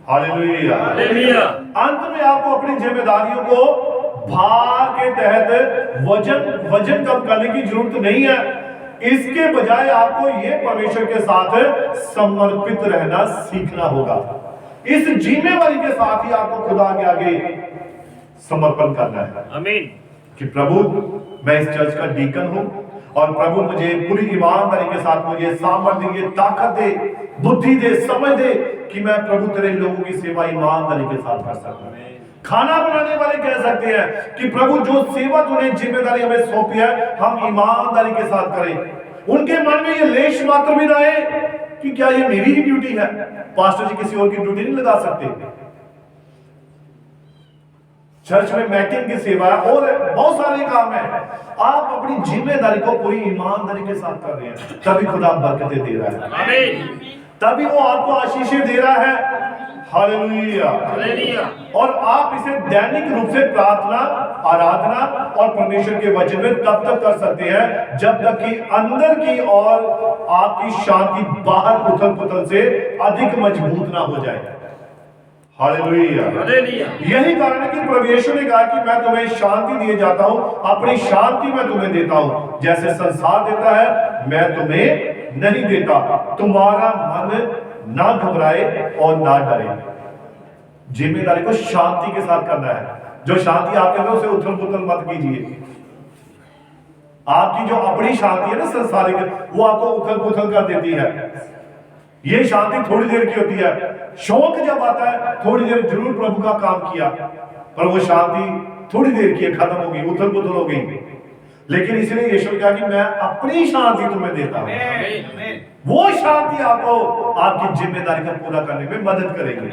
हालेलुया। हालेलुया। अंत में आपको अपनी जिम्मेदारियों को भार के तहत वजन कम करने की जरूरत नहीं है। इसके बजाय आपको ये परमेश्वर के साथ समर्पित रहना सीखना होगा। इस जिम्मेवारी के साथ ही आपको खुदा के आगे समर्पण करना है। आमीन। कि प्रभु मैं इस चर्च का डीकन हूं, और प्रभु मुझे पूरी ईमानदारी के साथ मुझे सामर्थ्य दे, ताकत दे, बुद्धि दे, समझ दे कि मैं प्रभु तेरे लोगों की सेवा ईमानदारी के साथ कर सकूं। खाना बनाने वाले कह सकते हैं कि प्रभु जो सेवा तूने जिम्मेदारी हमें सौंपी है, हम ईमानदारी के साथ करें। उनके मन में ये लेश मात्र भी ना आए कि क्या ये मेरी ही ड्यूटी है, पास्टर जी किसी और की ड्यूटी नहीं लगा सकते। चर्च में मैटिंग की सेवा है और बहुत सारे काम है। आप अपनी जिम्मेदारी को पूरी ईमानदारी के साथ कर रहे हैं, तभी खुदा बरकतें दे रहा है। आमीन। तभी वो आपको आशीषें दे रहा है। हालेलुया। हालेलुया। और आप इसे दैनिक रूप से प्रार्थना, आराधना और परमेश्वर के वचन में तब तक कर सकते हैं जब तक कि अंदर की और आपकी शांति बाहर उथल पुथल से अधिक मजबूत ना हो जाए। हालेलुया। हालेलुया। यही कारण है कि प्रभु यीशु ने कहा कि मैं तुम्हें शांति दिए जाता हूं, अपनी शांति मैं तुम्हें देता हूं, जैसे संसार देता है मैं तुम्हें नहीं देता। तुम्हारा मन ना घबराए और ना डरे। जिम्मेदारी को शांति के साथ करना है। जो शांति आपके अंदर, उसे उथल पुथल मत कीजिए। आपकी जो अपनी शांति है ना संसारिक, वो आपको उथल पुथल कर देती है। ये शांति थोड़ी देर की होती है। शौक जब आता है थोड़ी देर जरूर प्रभु का काम किया, पर वो शांति थोड़ी देर की है, खत्म हो गई, उथल पुथल हो गई। लेकिन इसलिए यीशु ने कहा कि मैं अपनी शांति तुम्हें देता हूं। वो शांति आपको आपकी जिम्मेदारी को पूरा करने में मदद करेगी।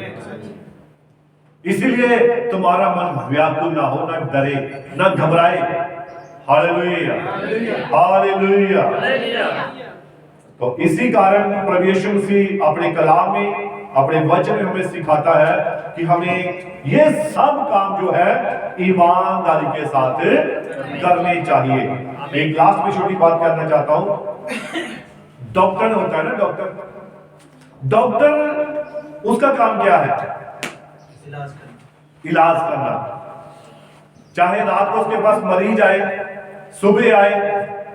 इसलिए तुम्हारा मन व्याकुल ना हो, ना डरे, ना घबराए। Hallelujah, hallelujah. तो इसी कारण प्रभु यीशु मसीह अपने कलाम में, अपने वचन में हमें सिखाता है कि हमें ये सब काम जो है ईमानदारी के साथ करने चाहिए। एक लास्ट में छोटी बात करना चाहता हूं। डॉक्टर होता है ना, डॉक्टर उसका काम क्या है? इलाज करना। चाहे रात को उसके पास मरीज आए, सुबह आए,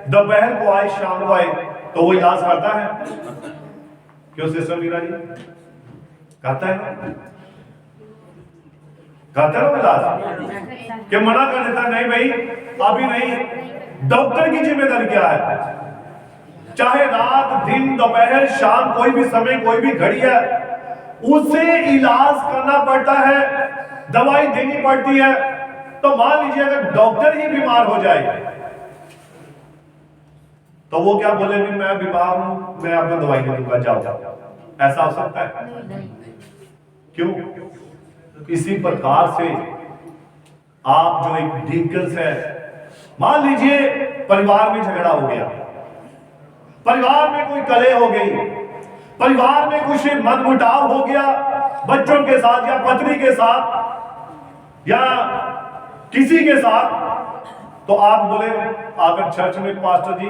दोपहर को आए, शाम को आए, तो वो इलाज करता है। क्यों सिस्टर मीरा जी? करता है ना? करता है वो इलाज? क्या मना कर देता? नहीं भाई, अभी नहीं। डॉक्टर की जिम्मेदारी क्या है? चाहे रात, दिन, दोपहर, शाम, कोई भी समय, कोई भी घड़ी है, उसे इलाज करना पड़ता है, दवाई देनी पड़ती है। तो मान लीजिए अगर डॉक्टर ही बीमार हो जाए तो वो क्या बोलेंगे? मैं बीमार हूं, मैं आपको दवाई नहीं दूंगा, जाओ। ऐसा हो सकता है? क्यों? इसी प्रकार से आप जो एक डीकन्स है, मान लीजिए परिवार में झगड़ा हो गया, परिवार में कोई कलह हो गई, परिवार में कुछ मनमुटाव हो गया बच्चों के साथ या पत्नी के साथ या किसी के साथ, तो आप बोले आकर चर्च में, पास्टर जी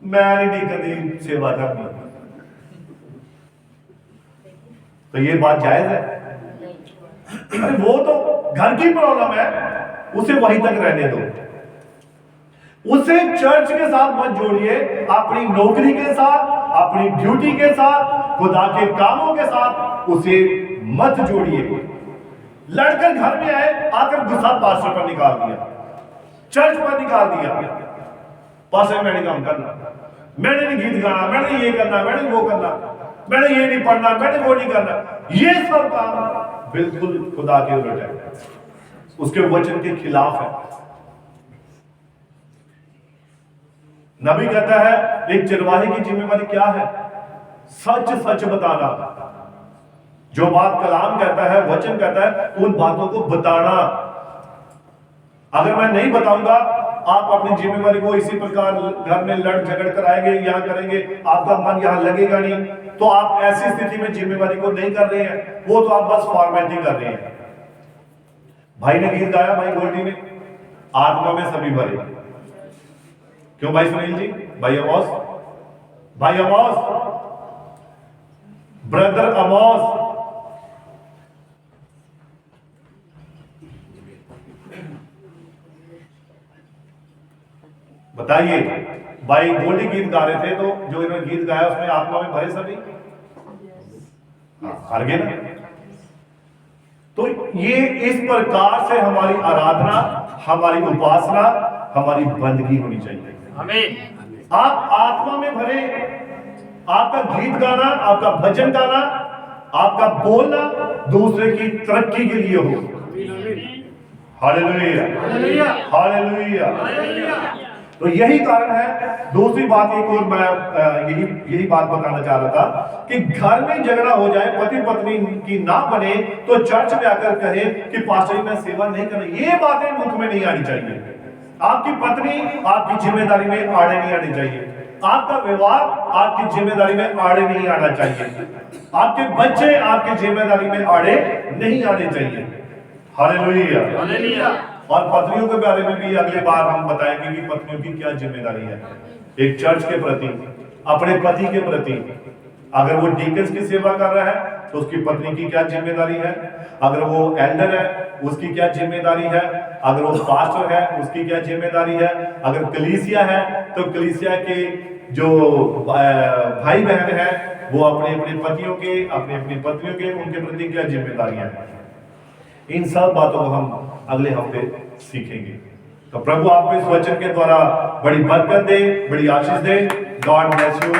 मैं नहीं कभी सेवा करनी, तो ये बात जायज है? अरे वो तो घर की प्रॉब्लम है, उसे वहीं तक रहने दो। उसे चर्च के साथ मत जोड़िए, अपनी नौकरी के साथ, अपनी ड्यूटी के साथ, खुदा के कामों के साथ उसे मत जोड़िए। लड़कर घर में आए, आकर गुस्सा पास्टर पर निकाल दिया, चर्च पर निकाल दिया। पास्टर मैंने काम करना, मैंने नहीं गीत गाना, मैंने ये करना, मैंने वो करना, मैंने ये नहीं पढ़ना, मैंने वो नहीं करना। ये सब काम बिल्कुल खुदा के उलट है, उसके वचन के खिलाफ है। नबी कहता है एक चरवाहे की जिम्मेवारी क्या है? सच सच बताना। जो बात कलाम कहता है, वचन कहता है, उन बातों को बताना। अगर मैं नहीं बताऊंगा, आप अपनी जिम्मेवारी को इसी प्रकार घर में लड़ झगड़ कर आएंगे, यहां करेंगे, आपका मन यहां लगेगा नहीं, तो आप ऐसी स्थिति में जिम्मेवारी को नहीं कर रहे हैं, वो तो आप बस फॉर्मेलिटी कर रहे हैं। भाई ने गीत गाया, भाई गोल्डी ने, आत्मा में सभी भरे। क्यों भाई सुनील जी? भाई अमोस, भाई अमोस, ब्रदर अमोस, बताइए। भाई गोल्डी गीत गा रहे थे, तो जो इन्होंने गीत गाया उसमें आत्मा में भरे सभी? हार गए ना? तो ये इस प्रकार से हमारी आराधना, हमारी उपासना, हमारी बंदगी होनी चाहिए। आप आत्मा में भरे, आपका गीत गाना, आपका भजन गाना, आपका बोलना दूसरे की तरक्की के लिए हो। Hallelujah, hallelujah. तो यही कारण है। दूसरी बात एक और मैं यही बात बताना चाह रहा था कि घर में झगड़ा हो जाए, पति पत्नी की ना बने, तो चर्च में आकर कहे कि पास्टर जी मैं सेवा नहीं कर रही। ये बातें मुख में नहीं आनी चाहिए। आपकी पत्नी आपकी जिम्मेदारी में आड़े नहीं आनी चाहिए, आपका व्यवहार आपकी जिम्मेदारी में आड़े नहीं आना चाहिए, आपके बच्चे आपकी जिम्मेदारी में आड़े नहीं आने चाहिए। हालेलुया। और पत्नियों के बारे में भी अगले बार हम बताएंगे कि पत्नियों की क्या जिम्मेदारी है एक चर्च के प्रति, अपने पति के प्रति। अगर वो डीकन्स की सेवा कर रहा है तो उसकी पत्नी की क्या जिम्मेदारी है, अगर वो एल्डर है उसकी क्या जिम्मेदारी है, अगर वो पास्टर है उसकी क्या जिम्मेदारी है, अगर कलीसिया है तो कलीसिया के जो भाई बहन है वो अपने अपने पतियों के, अपने अपनी पत्नियों के, उनके प्रति क्या जिम्मेदारियां हैं। इन सब बातों को हम अगले हफ्ते सीखेंगे। तो प्रभु आपको इस वचन के द्वारा बड़ी बरकत दे, बड़ी आशीष दे। God bless you.